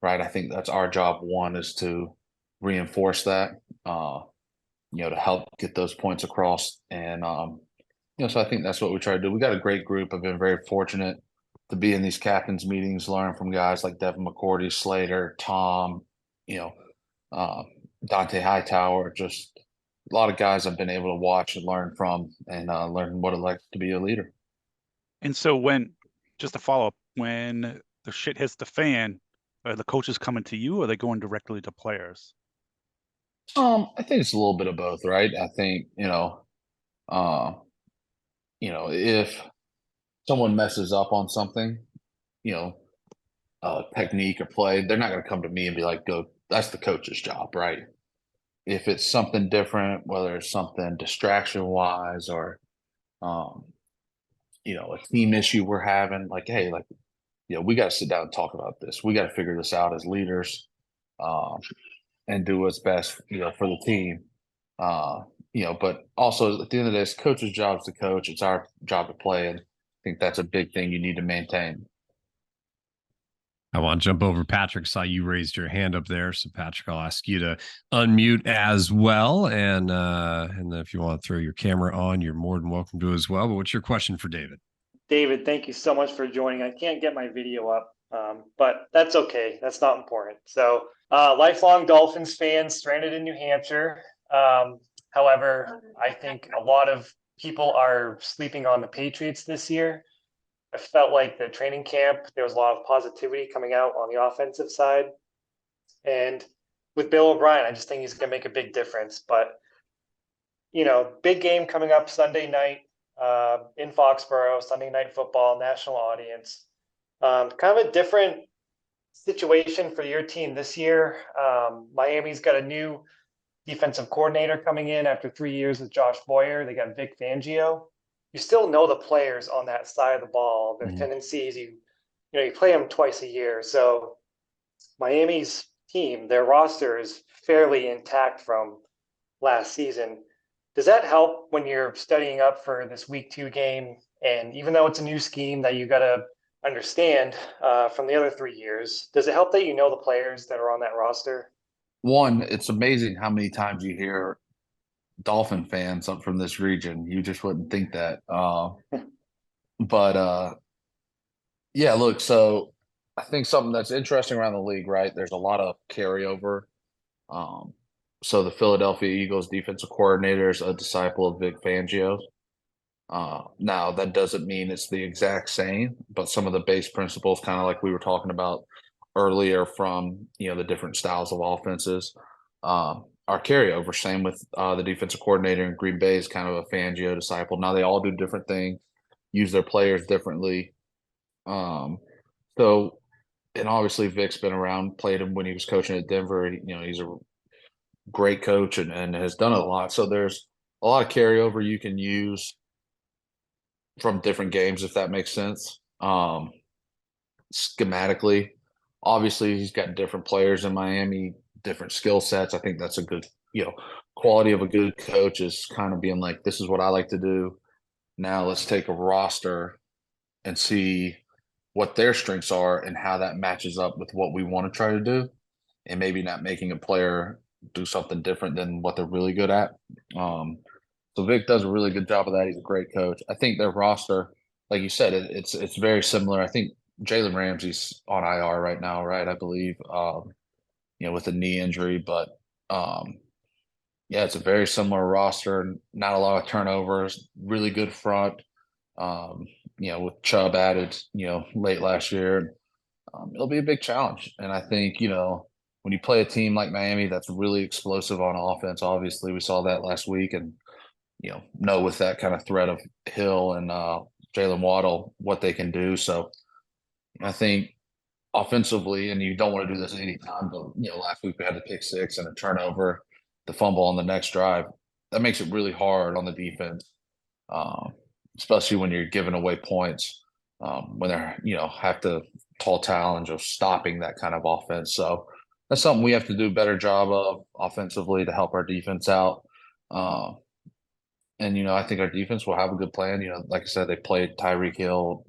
right? I think that's our job, one, is to reinforce that, to help get those points across. And, so I think that's what we try to do. We got a great group. I've been very fortunate to be in these captains meetings, learn from guys like Devin McCourty, Slater, Tom, Dante Hightower, just a lot of guys I've been able to watch and learn from and learn what it likes to be a leader. And so just to follow up, when the shit hits the fan, are the coaches coming to you or are they going directly to players? I think it's a little bit of both, right? I think, if someone messes up on something, technique or play, they're not going to come to me and be like, go, that's the coach's job, right? if it's something different, whether it's something distraction wise or, a team issue we're having, like, hey, like, we got to sit down and talk about this. We got to figure this out as leaders, and do what's best, for the team. But also at the end of the day, it's coach's job to coach. It's our job to play. And I think that's a big thing you need to maintain. I want to jump over. Patrick, saw you raised your hand up there. So Patrick, I'll ask you to unmute as well. And then if you want to throw your camera on, you're more than welcome to as well. But what's your question for David? David, thank you so much for joining. I can't get my video up, but that's okay. That's not important. So lifelong Dolphins fan, stranded in New Hampshire. However, I think a lot of people are sleeping on the Patriots this year. I felt like the training camp, there was a lot of positivity coming out on the offensive side. And with Bill O'Brien, I just think he's going to make a big difference. But, big game coming up Sunday night in Foxborough, Sunday Night Football, national audience. Kind of a different situation for your team this year. Miami's got a new defensive coordinator coming in after 3 years with Josh Boyer. They got Vic Fangio. You still know the players on that side of the ball, their tendencies. You play them twice a year. So Miami's team, their roster is fairly intact from last season. Does that help when you're studying up for this week 2 game? And even though it's a new scheme that you got to understand from the other 3 years, does it help that you know the players that are on that roster? One, it's amazing how many times you hear Dolphin fans up from this region. You just wouldn't think that. Yeah, look, so I think something that's interesting around the league, right? There's a lot of carryover. So the Philadelphia Eagles defensive coordinator is a disciple of Vic Fangio. Now, that doesn't mean it's the exact same, but some of the base principles, kind of like we were talking about earlier from, the different styles of offenses, are carryover. Same with the defensive coordinator in Green Bay is kind of a Fangio disciple. Now, they all do different things, use their players differently. And obviously Vic's been around, played him when he was coaching at Denver. He's a great coach and has done a lot. So there's a lot of carryover you can use from different games, if that makes sense. Schematically, obviously he's got different players in Miami, different skill sets. I think that's a good, quality of a good coach is kind of being like, this is what I like to do. Now let's take a roster and see what their strengths are and how that matches up with what we want to try to do, and maybe not making a player do something different than what they're really good at. So Vic does a really good job of that. He's a great coach. I think their roster, like you said, it's very similar. I think Jalen Ramsey's on IR right now, right? I believe, with a knee injury, but yeah, it's a very similar roster. Not a lot of turnovers. Really good front. With Chubb added, late last year, it'll be a big challenge. And I think, when you play a team like Miami that's really explosive on offense, obviously we saw that last week, and with that kind of threat of Hill and Jalen Waddle, what they can do. So I think offensively, and you don't want to do this any time, but last week we had the pick 6 and a turnover, the fumble on the next drive. That makes it really hard on the defense, especially when you're giving away points, when they're have to tall challenge of stopping that kind of offense. So that's something we have to do a better job of offensively to help our defense out. And I think our defense will have a good plan. Like I said, they played Tyreek Hill,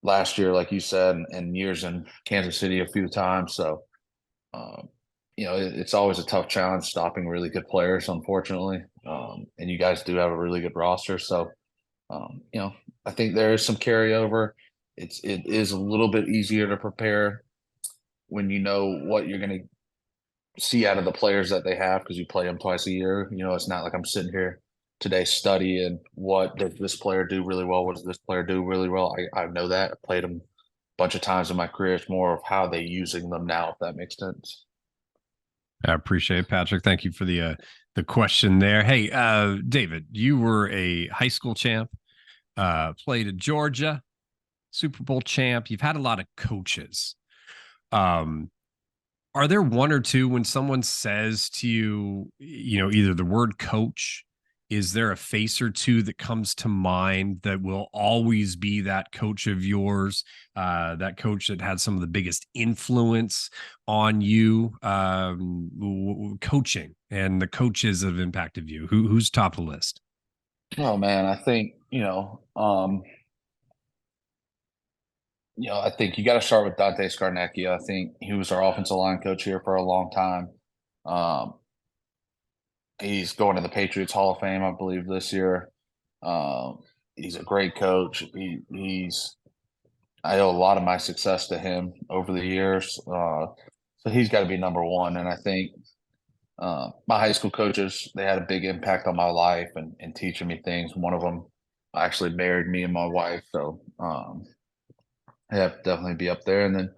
last year, like you said, and years in Kansas City a few times. So, it's always a tough challenge stopping really good players, unfortunately. And you guys do have a really good roster. So, I think there is some carryover. It is a little bit easier to prepare when you know what you're going to see out of the players that they have, because you play them twice a year. It's not like I'm sitting here today studying what does this player do really well, what does this player do really well. I know that. I played them a bunch of times in my career. It's more of how they're using them now, if that makes sense. I appreciate it, Patrick. Thank you for the question there. Hey, David, you were a high school champ, played at Georgia, Super Bowl champ. You've had a lot of coaches. Are Are there one or two when someone says to you, either the word coach, is there a face or two that comes to mind that will always be that coach of yours, that coach that had some of the biggest influence on you, coaching, and the coaches that have impacted you? Who's top of the list? Oh man, I think, I think you got to start with Dante Scarnecchia. I think he was our offensive line coach here for a long time. He's going to the Patriots Hall of Fame, I believe, this year. He's a great coach. I owe a lot of my success to him over the years. So he's got to be number one. And I think my high school coaches, they had a big impact on my life and teaching me things. One of them actually married me and my wife. So I have to definitely be up there. And then,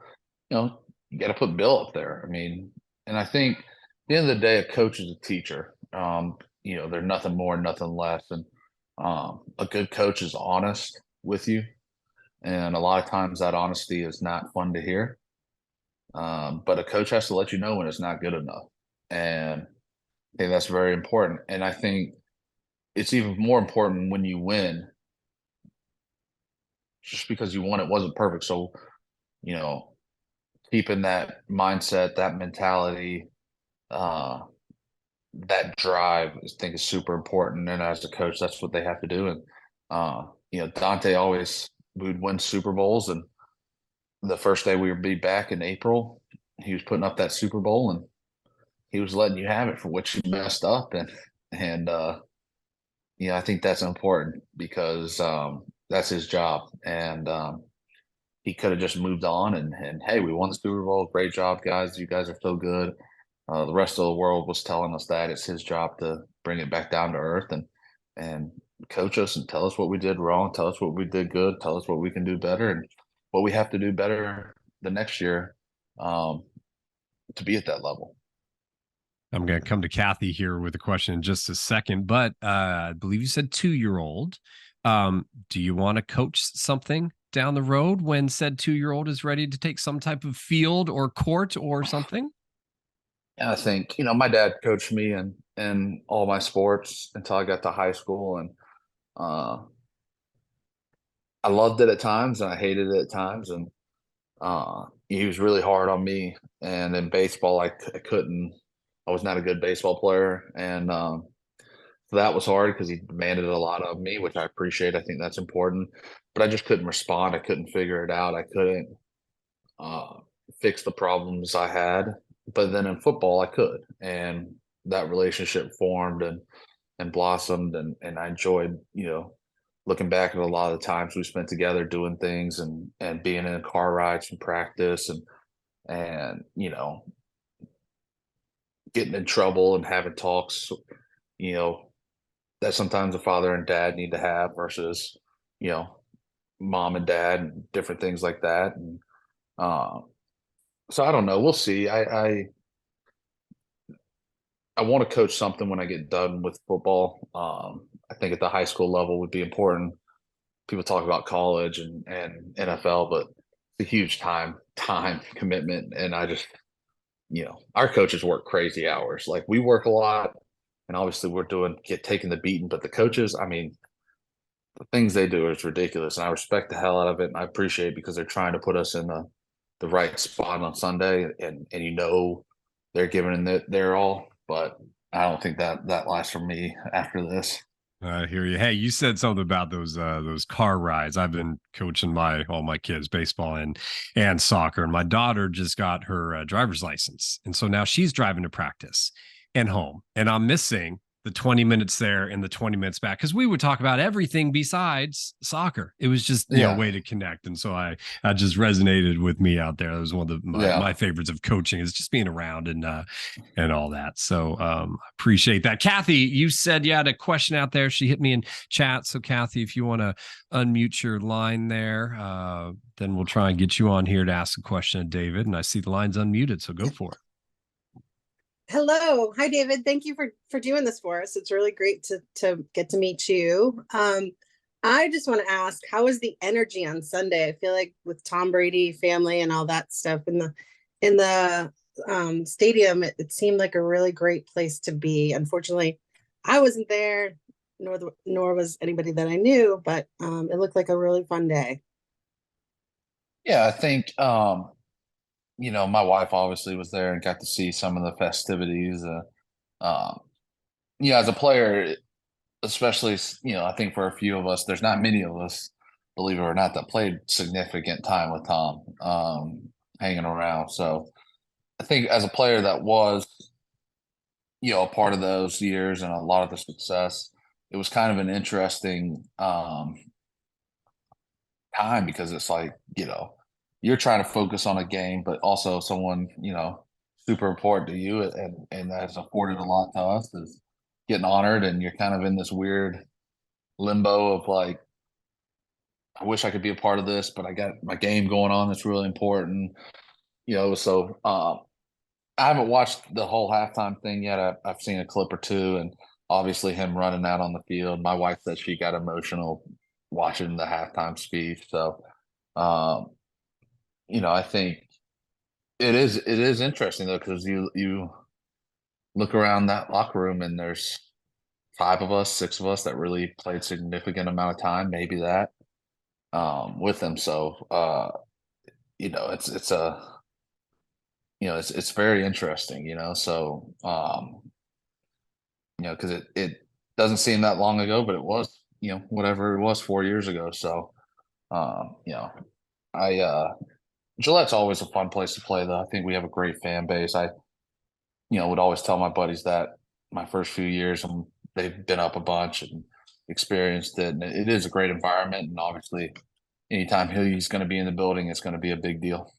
you got to put Bill up there. I mean, and I think at the end of the day, a coach is a teacher. They're nothing more, nothing less. And a good coach is honest with you. And a lot of times that honesty is not fun to hear. But a coach has to let you know when it's not good enough. And I think that's very important. And I think it's even more important when you win. Just because you won, it wasn't perfect. So, keeping that mindset, that mentality, that drive, I think is super important. And as a coach, that's what they have to do. And, Dante we'd win Super Bowls. And the first day we would be back in April, he was putting up that Super Bowl and he was letting you have it for what you messed up. And I think that's important because that's his job. And he could have just moved on and hey, we won the Super Bowl. Great job, guys. You guys are so good. The rest of the world was telling us that it's his job to bring it back down to earth and coach us and tell us what we did wrong, tell us what we did good, tell us what we can do better and what we have to do better the next year to be at that level. I'm going to come to Kathy here with a question in just a second, but I believe you said 2-year-old. Do you want to coach something down the road when said 2-year-old is ready to take some type of field or court or something? I think, my dad coached me in all my sports until I got to high school. And I loved it at times and I hated it at times. And he was really hard on me. And in baseball, I was not a good baseball player. And so that was hard because he demanded a lot of me, which I appreciate. I think that's important. But I just couldn't respond. I couldn't figure it out. I couldn't fix the problems I had. But then in football, I could. And that relationship formed and blossomed. And I enjoyed, looking back at a lot of the times we spent together doing things and being in car rides and practice and getting in trouble and having talks, that sometimes a father and dad need to have versus, mom and dad and different things like that. And so I don't know. We'll see. I want to coach something when I get done with football. I think at the high school level would be important. People talk about college and NFL, but it's a huge time commitment. And I just, our coaches work crazy hours. Like we work a lot and obviously we're taking the beating, but the coaches, I mean, the things they do is ridiculous. And I respect the hell out of it. And I appreciate it because they're trying to put us in the right spot on Sunday. And they're giving their all, but I don't think that lasts for me after this. I hear you. Hey, you said something about those car rides. I've been coaching all my kids baseball and soccer, and my daughter just got her driver's license, and so now she's driving to practice and home, and I'm missing the 20 minutes there and the 20 minutes back because we would talk about everything besides soccer. It was just a way to connect, and so I just resonated with me out there. That was one of my favorites of coaching is just being around and all that. So appreciate that. Kathy, you said you had a question out there. She hit me in chat. So Kathy, if you want to unmute your line there, then we'll try and get you on here to ask a question of David. And I see the line's unmuted, so go for it. Hello. Hi, David. Thank you for doing this for us. It's really great to get to meet you. I just want to ask, how was the energy on Sunday? I feel like with Tom Brady family and all that stuff in the stadium, it seemed like a really great place to be. Unfortunately, I wasn't there, nor was anybody that I knew, but it looked like a really fun day. Yeah, I think my wife obviously was there and got to see some of the festivities. As a player, especially, I think for a few of us, there's not many of us, believe it or not, that played significant time with Tom, hanging around. So I think as a player that was, a part of those years and a lot of the success, it was kind of an interesting time, because it's like, you're trying to focus on a game, but also someone, super important to you, and that's afforded a lot to us, is getting honored, and you're kind of in this weird limbo of like, I wish I could be a part of this, but I got my game going on that's really important. So I haven't watched the whole halftime thing yet. I've seen a clip or two, and obviously him running out on the field. My wife said she got emotional watching the halftime speech. So, I think it is interesting though, because you look around that locker room and there's 6 of us that really played significant amount of time, maybe that, with them. So, it's very interesting, so, because it doesn't seem that long ago, but it was, whatever it was 4 years ago. So, I Gillette's always a fun place to play, though. I think we have a great fan base. I, would always tell my buddies that my first few years, they've been up a bunch and experienced it, and it is a great environment. And obviously, anytime he's going to be in the building, it's going to be a big deal.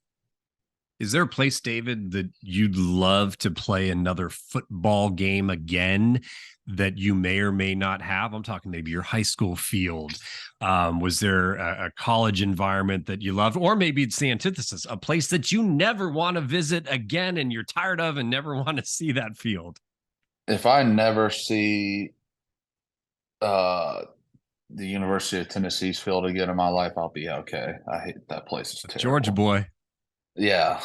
Is there a place, David, that you'd love to play another football game again that you may or may not have? I'm talking maybe your high school field. Was there a college environment that you loved? Or maybe it's the antithesis, a place that you never want to visit again and you're tired of and never want to see that field? If I never see the University of Tennessee's field again in my life, I'll be okay. I hate that place. It's terrible. Georgia boy. Yeah.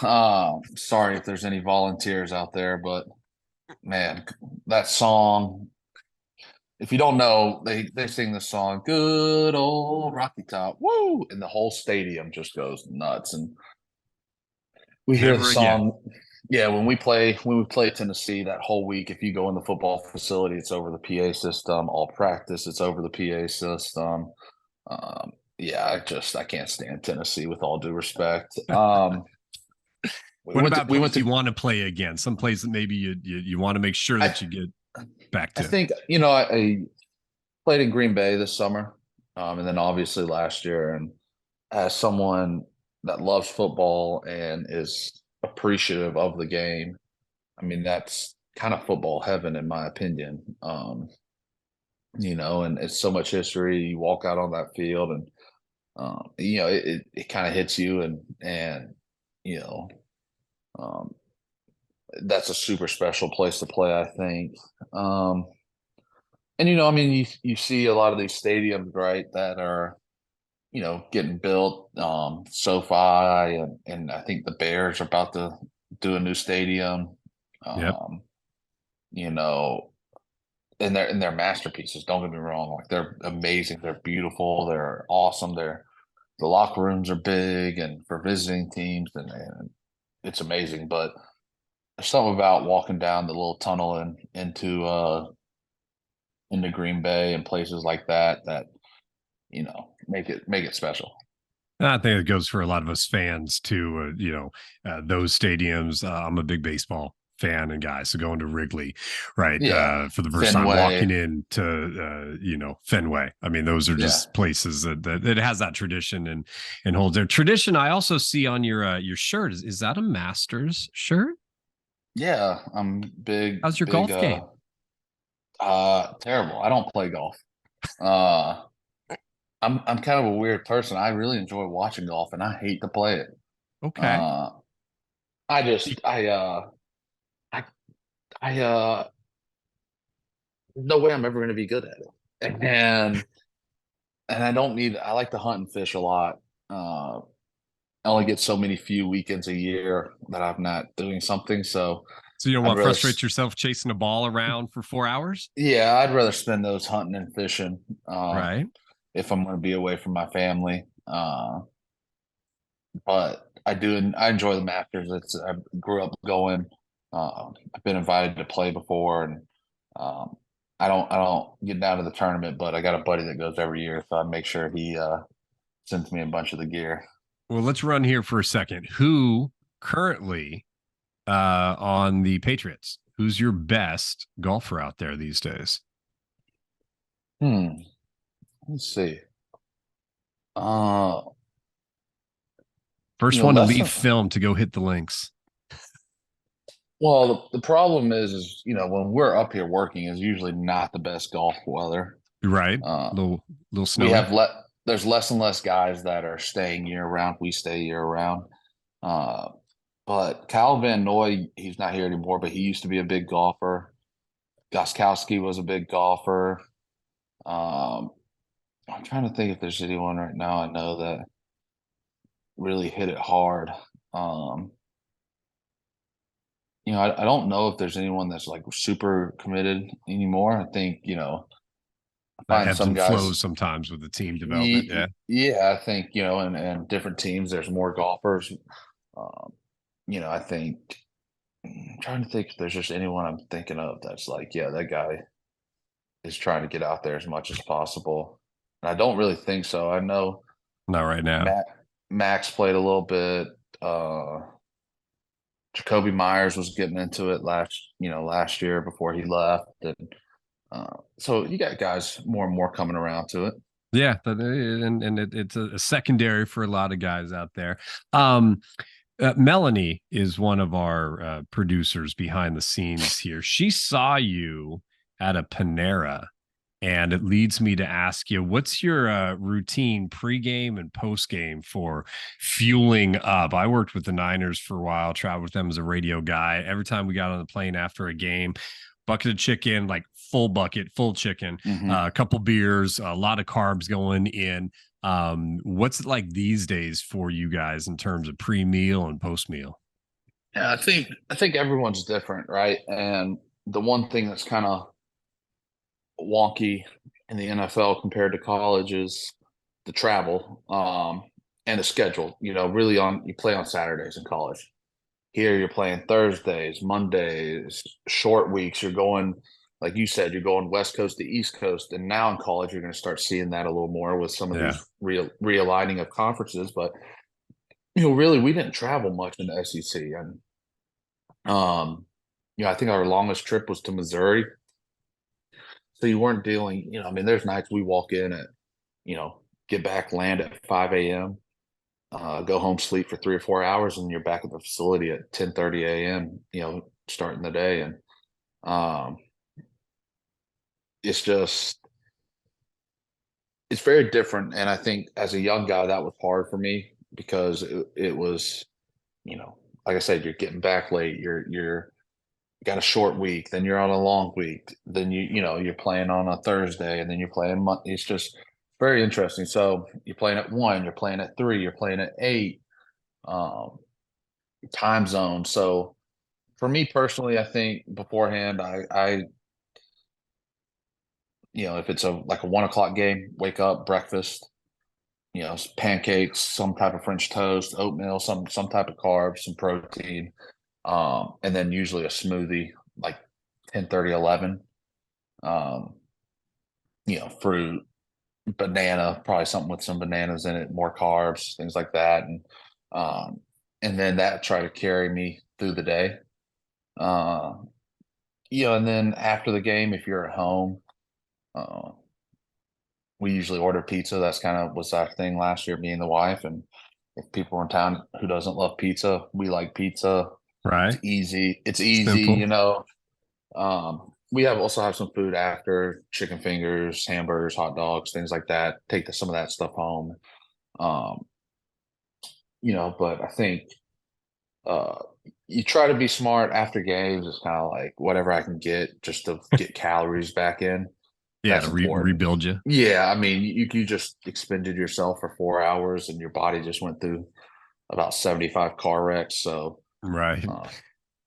Sorry if there's any volunteers out there, but man, that song, if you don't know, they sing the song, Good Old Rocky Top, woo, and the whole stadium just goes nuts. And we hear the song. Yeah, when we play Tennessee that whole week, if you go in the football facility, it's over the PA system. All practice, it's over the PA system. Yeah, I can't stand Tennessee, with all due respect. What about places you want to play again? Some place that maybe you want to make sure that you get back to. I think, I played in Green Bay this summer, and then obviously last year. And as someone that loves football and is appreciative of the game, I mean, that's kind of football heaven, in my opinion. And it's so much history. You walk out on that field, and it kind of hits you, and that's a super special place to play, I think. And I mean, you see a lot of these stadiums, right, that are getting built, SoFi, and I think the Bears are about to do a new stadium. Yep. And they're masterpieces. Don't get me wrong; like, they're amazing, they're beautiful, they're awesome. The locker rooms are big, and for visiting teams, and it's amazing. But there's something about walking down the little tunnel into Green Bay and places like that make it special. I think it goes for a lot of us fans too. Those stadiums. I'm a big baseball fan and guy, so going to Wrigley, right? Yeah. For the first Fenway. time walking into Fenway. I mean, those are just places that it has that tradition and holds their tradition. I also see on your shirt. Is that a Masters shirt? Yeah, I'm big. How's your golf game? Terrible. I don't play golf. I'm kind of a weird person. I really enjoy watching golf, and I hate to play it. Okay. No way I'm ever going to be good at it. And I don't need. I like to hunt and fish a lot. I only get so many few weekends a year that I'm not doing something. So you don't I'd want to rather frustrate yourself chasing a ball around for 4 hours? Yeah, I'd rather spend those hunting and fishing Right. if I'm going to be away from my family. But I enjoy the Masters. I grew up going. I've been invited to play before, and I don't get down to the tournament, but I got a buddy that goes every year, so I make sure he sends me a bunch of the gear. Well, let's run here for a second. Who currently on the Patriots? Who's your best golfer out there these days? Let's see. First one to leave film to go hit the links. Well, the problem is when we're up here working is usually not the best golf weather. Right. Little snowy. There's less and less guys that are staying year round. We stay year round. But Kyle Van Noy, he's not here anymore, but he used to be a big golfer. Goskowski was a big golfer. I'm trying to think if there's anyone right now I know that really hit it hard. I don't know if there's anyone that's like super committed anymore. I think, that ebbs and flows sometimes with the team development. Yeah, I think, and different teams, there's more golfers. I think I'm trying to think if there's just anyone I'm thinking of that's like, yeah, that guy is trying to get out there as much as possible. And I don't really think so. I know not right now. Max played a little bit. Jacoby Myers was getting into it last year before he left. And so you got guys more and more coming around to it. Yeah, and it's a secondary for a lot of guys out there. Melanie is one of our producers behind the scenes here. She saw you at a Panera, and it leads me to ask you, what's your routine pregame and postgame for fueling up? I worked with the Niners for a while, traveled with them as a radio guy. Every time we got on the plane after a game, bucket of chicken, like full bucket, full chicken, a couple beers, a lot of carbs going in. What's it like these days for you guys in terms of pre-meal and post-meal? Yeah, I think everyone's different, right? And the one thing that's kind of wonky in the NFL compared to college is the travel and the schedule. Really you play on Saturdays in college. Here you're playing Thursdays, Mondays, short weeks. You're going, like you said, you're going West Coast to East Coast. And now in college, you're going to start seeing that a little more with some of these realigning of conferences. But, really, we didn't travel much in the SEC. And, I think our longest trip was to Missouri. So you weren't dealing, there's nights we walk in at, get back, land at 5 a.m., go home, sleep for 3 or 4 hours, and you're back at the facility at 10:30 a.m., starting the day. And it's very different. And I think as a young guy, that was hard for me because it was, like I said, you're getting back late, you're got a short week, then you're on a long week, then you're playing on a Thursday, and then you're playing Monday. It's just very interesting. So you're playing at 1, you're playing at 3, you're playing at 8, time zone. So for me personally, I think beforehand, I if it's like a 1 o'clock game, wake up, breakfast, pancakes, some type of French toast, oatmeal, some type of carbs, some protein, and then usually a smoothie like 10:30, 11. Fruit, banana, probably something with some bananas in it, more carbs, things like that, and then that try to carry me through the day. And then after the game, if you're at home, we usually order pizza. That's kind of was our thing last year, me and the wife. And if people are in town who doesn't love pizza, we like pizza. Right. It's easy. Simple. We also have some food after: chicken fingers, hamburgers, hot dogs, things like that. Take some of that stuff home. But I think you try to be smart after games. It's kind of like whatever I can get just to get calories back in. Yeah, to rebuild you. Yeah, you just expended yourself for 4 hours and your body just went through about 75 car wrecks. So, Right.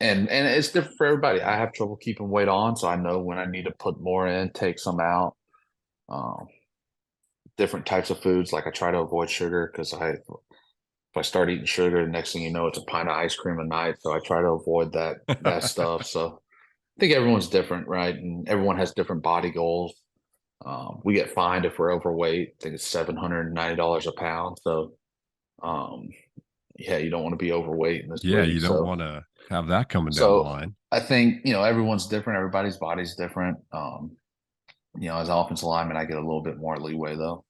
And it's different for everybody. I have trouble keeping weight on, so I know when I need to put more in, take some out. Different types of foods, like I try to avoid sugar because if I start eating sugar, the next thing you know, it's a pint of ice cream a night. So I try to avoid that stuff. So I think everyone's different, right? And everyone has different body goals. We get fined if we're overweight. I think it's $790 a pound. So, yeah, you don't want to be overweight in this Yeah, league. you don't want to have that coming down the So line. I think, everyone's different. Everybody's body's different. As an offensive lineman, I get a little bit more leeway though.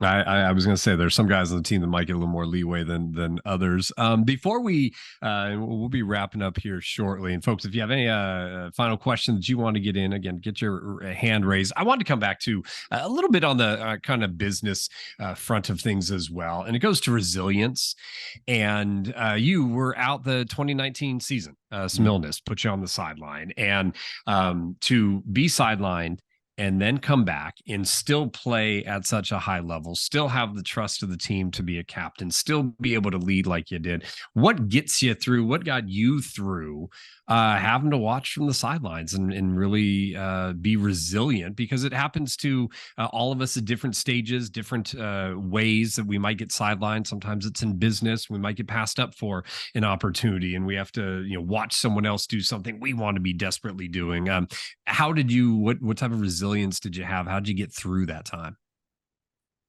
I was going to say there's some guys on the team that might get a little more leeway than others. Before we'll be wrapping up here shortly. And folks, if you have any final questions that you want to get in, again, get your hand raised. I wanted to come back to a little bit on the kind of business front of things as well. And it goes to resilience. And you were out the 2019 season. Some illness put you on the sideline. And to be sidelined and then come back and still play at such a high level, still have the trust of the team to be a captain, still be able to lead like you did. What gets you through? What got you through having to watch from the sidelines and really be resilient? Because it happens to all of us at different stages, different ways that we might get sidelined. Sometimes it's in business. We might get passed up for an opportunity and we have to watch someone else do something we want to be desperately doing. How did you, what type of resilience did you have? How did you get through that time?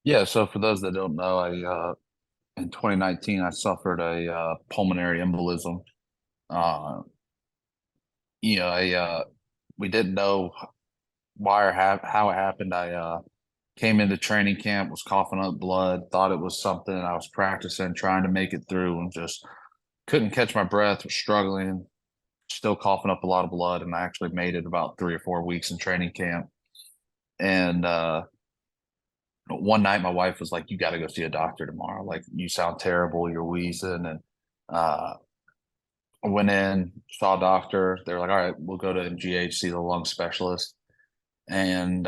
Yeah. So for those that don't know, in 2019, I suffered a pulmonary embolism. We didn't know why or how it happened. I came into training camp, was coughing up blood, thought it was something. I was practicing, trying to make it through, and just couldn't catch my breath, was struggling, still coughing up a lot of blood. And I actually made it about 3 or 4 weeks in training camp. And one night my wife was like, "You got to go see a doctor tomorrow. Like, you sound terrible. You're wheezing." And I went in, saw a doctor. They were like, "All right, we'll go to MGH, see the lung specialist." And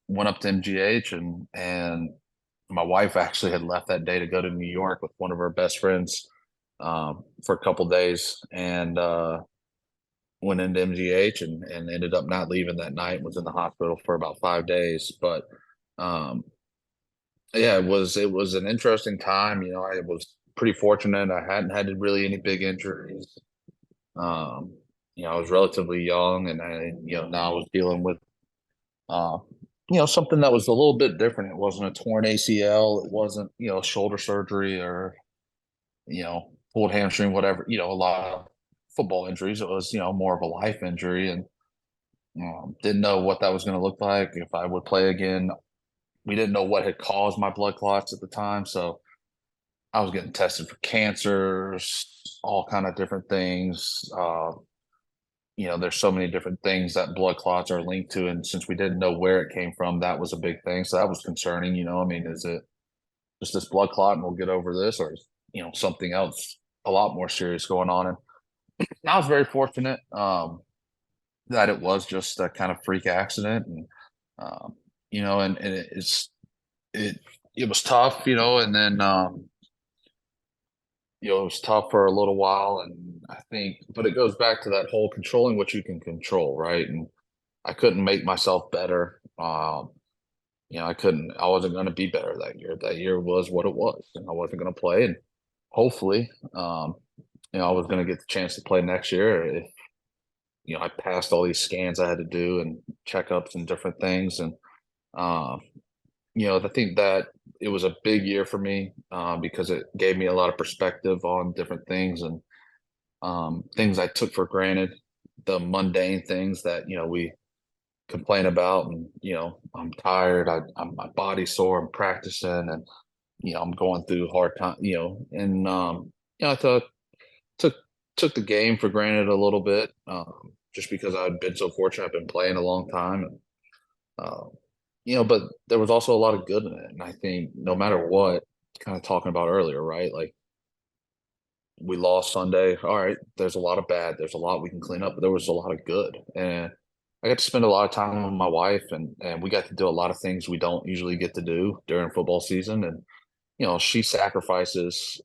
went up to MGH, and my wife actually had left that day to go to New York with one of her best friends for a couple days, and went into MGH and ended up not leaving that night. Was in the hospital for about 5 days. But yeah, it was an interesting time. I was pretty fortunate. I hadn't had really any big injuries. I was relatively young, and now I was dealing with something that was a little bit different. It wasn't a torn ACL. It wasn't shoulder surgery or pulled hamstring, whatever. A lot of football injuries. It was more of a life injury, and didn't know what that was going to look like if I would play again. We didn't know what had caused my blood clots at the time, so I was getting tested for cancers, all kind of different things. There's so many different things that blood clots are linked to, and since we didn't know where it came from, that was a big thing. So that was concerning. Is it just this blood clot and we'll get over this, or something else a lot more serious going on? And I was very fortunate that it was just a kind of freak accident, and and it was tough, and then it was tough for a little while, and I think, but it goes back to that whole controlling what you can control, right? And I couldn't make myself better. I wasn't going to be better that year. That year was what it was, and I wasn't going to play. And hopefully, I was going to get the chance to play next year if, I passed all these scans I had to do and checkups and different things. And, I think that it was a big year for me because it gave me a lot of perspective on different things and things I took for granted, the mundane things that, we complain about. And, I'm tired, my body's sore, I'm practicing, and, I'm going through hard time, and, I took the game for granted a little bit just because I'd been so fortunate. I've been playing a long time, and, but there was also a lot of good in it. And I think no matter what, kind of talking about earlier, right? Like, we lost Sunday. All right, there's a lot of bad. There's a lot we can clean up, but there was a lot of good. And I got to spend a lot of time with my wife, and we got to do a lot of things we don't usually get to do during football season. And, she sacrifices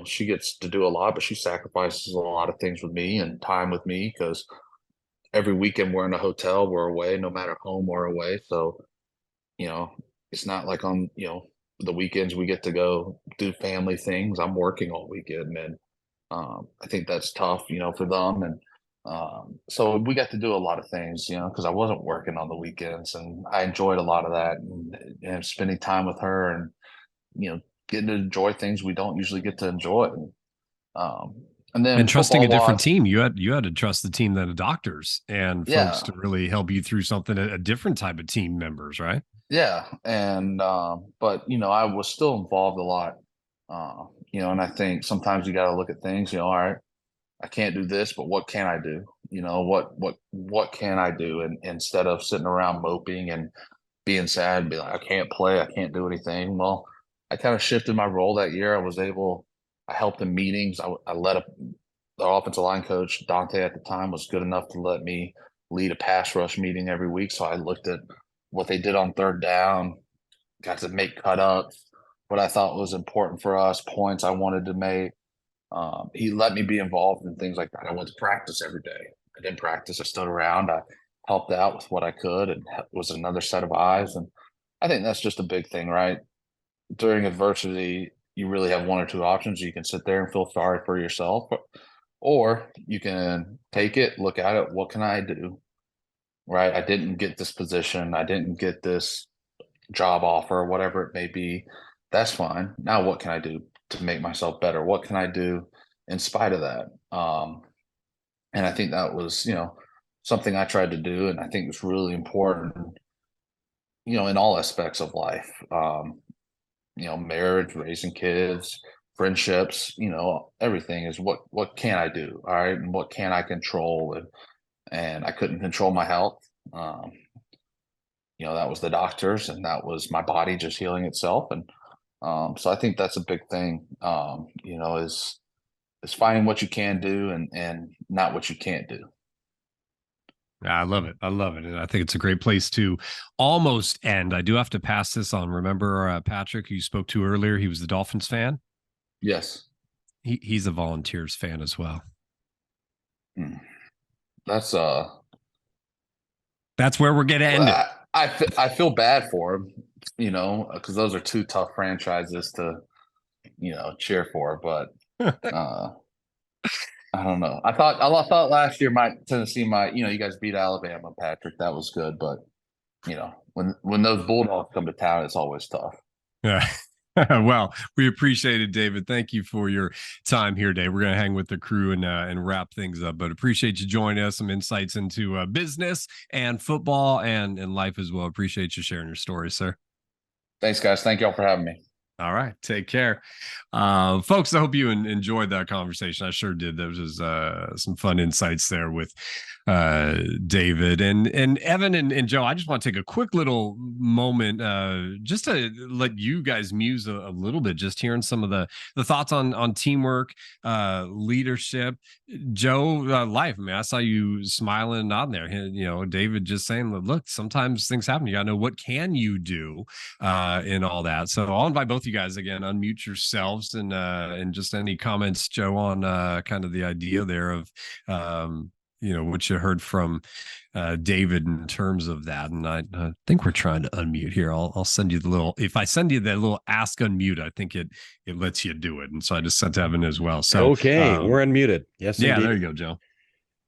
she gets to do a lot, but she sacrifices a lot of things with me and time with me, because every weekend we're in a hotel, we're away, no matter home or away. So, it's not like on, the weekends we get to go do family things. I'm working all weekend, and I think that's tough, for them. And so we got to do a lot of things, because I wasn't working on the weekends, and I enjoyed a lot of that, and spending time with her, and, getting to enjoy things we don't usually get to enjoy. And then trusting a different football-wise, team. You had to trust the team than the doctors and yeah, folks to really help you through something, a different type of team members, right? yeah. And but I was still involved a lot. And I think sometimes you got to look at things, all right, I can't do this, but what can I do? What can I do? And instead of sitting around moping and being sad and be like, I can't play, I can't do anything. Well, I kind of shifted my role that year. I helped in meetings. I led the offensive line coach, Dante, at the time, was good enough to let me lead a pass rush meeting every week. So I looked at what they did on third down, got to make cut ups, what I thought was important for us, points I wanted to make. He let me be involved in things like that. I went to practice every day. I didn't practice. I stood around. I helped out with what I could, and was another set of eyes. And I think that's just a big thing, right? During adversity, you really have one or two options. You can sit there and feel sorry for yourself, or you can take it, look at it. What can I do? Right? I didn't get this position. I didn't get this job offer, whatever it may be. That's fine. Now, what can I do to make myself better? What can I do in spite of that? And I think that was, something I tried to do. And I think it's really important, in all aspects of life, marriage, raising kids, friendships, everything is what can I do? All right. And what can I control? And I couldn't control my health. That was the doctors, and that was my body just healing itself. And so I think that's a big thing, is finding what you can do and not what you can't do. I love it. I love it. And I think it's a great place to almost end. I do have to pass this on. Remember Patrick, who you spoke to earlier? He was the Dolphins fan. Yes. He's a Volunteers fan as well. That's where we're going to end it. I feel bad for him, because those are two tough franchises to, cheer for. But I don't know. I thought last year Tennessee might, you guys beat Alabama, Patrick. That was good. But, when those Bulldogs come to town, it's always tough. Yeah. Well, we appreciate it, David. Thank you for your time here today. We're going to hang with the crew and wrap things up, but appreciate you joining us, some insights into business and football and life as well. Appreciate you sharing your story, sir. Thanks, guys. Thank y'all for having me. All right. Take care. Folks, I hope you enjoyed that conversation. I sure did. There was some fun insights there with David and Evan and Joe. I just want to take a quick little moment just to let you guys muse a little bit, just hearing some of the thoughts on teamwork, leadership. Joe, life. I mean, I saw you smiling and nodding there. David just saying, look, sometimes things happen. You got to know what can you do in all that. So I'll invite both you guys again, unmute yourselves and just any comments, Joe, on kind of the idea there of what you heard from David in terms of that. And I think we're trying to unmute here. I'll send you if I send you that little ask unmute, I think it lets you do it. And so I just sent Evan as well. So okay, we're unmuted. Yes, yeah, indeed. there you go, Joe.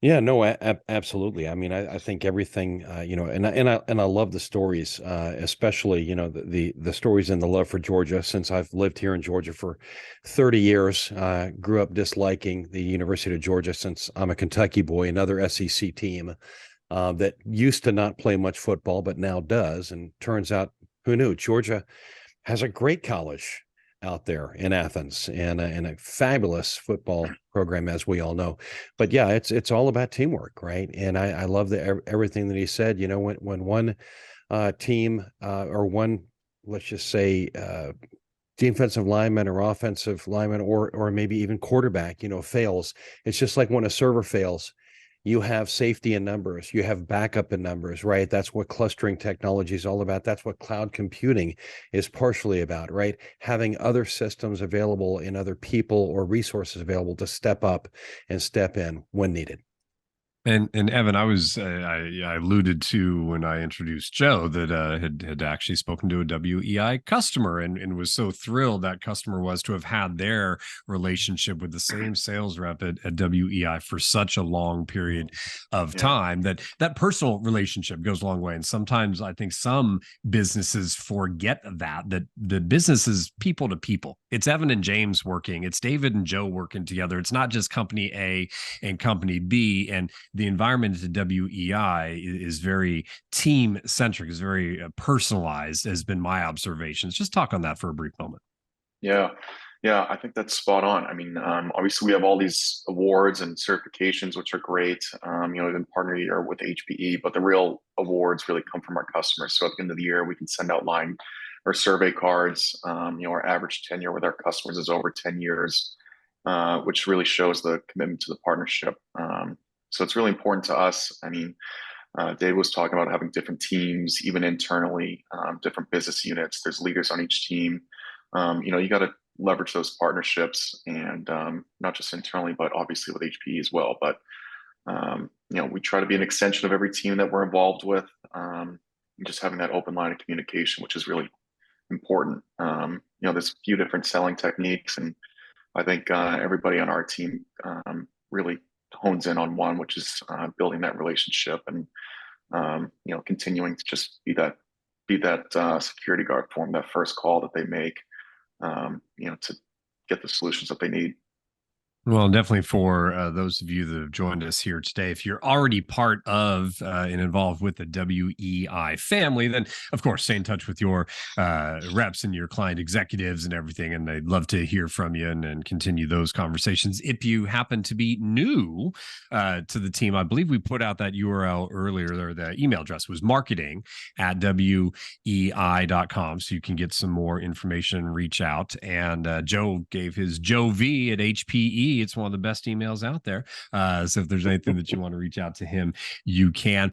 Yeah, no, absolutely. I mean, I think everything, and I love the stories, especially, the stories and the love for Georgia. Since I've lived here in Georgia for 30 years, grew up disliking the University of Georgia since I'm a Kentucky boy, another SEC team that used to not play much football, but now does. And turns out, who knew? Georgia has a great college out there in Athens and a fabulous football program, as we all know. But yeah, it's all about teamwork, right? And I love everything that he said. When one team or one, let's just say, defensive lineman or offensive lineman or maybe even quarterback, fails, it's just like when a server fails. you have safety in numbers, you have backup in numbers, right? That's what clustering technology is all about. That's what cloud computing is partially about, right? Having other systems available and other people or resources available to step up and step in when needed. And Evan, I alluded to when I introduced Joe that had actually spoken to a WEI customer and was so thrilled that customer was to have had their relationship with the same sales rep at WEI for such a long period of time, that personal relationship goes a long way. And sometimes I think some businesses forget that the business is people to people. It's Evan and James working. It's David and Joe working together. It's not just company A and company B. And the environment at WEI is very team centric, is very personalized, has been my observations. Just talk on that for a brief moment. Yeah, I think that's spot on. I mean, obviously we have all these awards and certifications, which are great. We've been partnered here with HPE, but the real awards really come from our customers. So at the end of the year, we can send out line or survey cards. Our average tenure with our customers is over 10 years, which really shows the commitment to the partnership. So it's really important to us. I mean, Dave was talking about having different teams, even internally, different business units. There's leaders on each team. You got to leverage those partnerships, and not just internally, but obviously with HPE as well. But we try to be an extension of every team that we're involved with, and just having that open line of communication, which is really important. There's a few different selling techniques, and I think everybody on our team really hones in on one, which is building that relationship and continuing to just be that security guard for them, that first call that they make, to get the solutions that they need. Well, definitely for those of you that have joined us here today, if you're already part of and involved with the WEI family, then of course stay in touch with your reps and your client executives and everything, and they'd love to hear from you and continue those conversations. If you happen to be new to the team, I believe we put out that URL earlier, or the email address was marketing@WEI.com, so you can get some more information, reach out. And Joe gave his Joe V at HPE. It's one of the best emails out there. So if there's anything that you want to reach out to him, you can.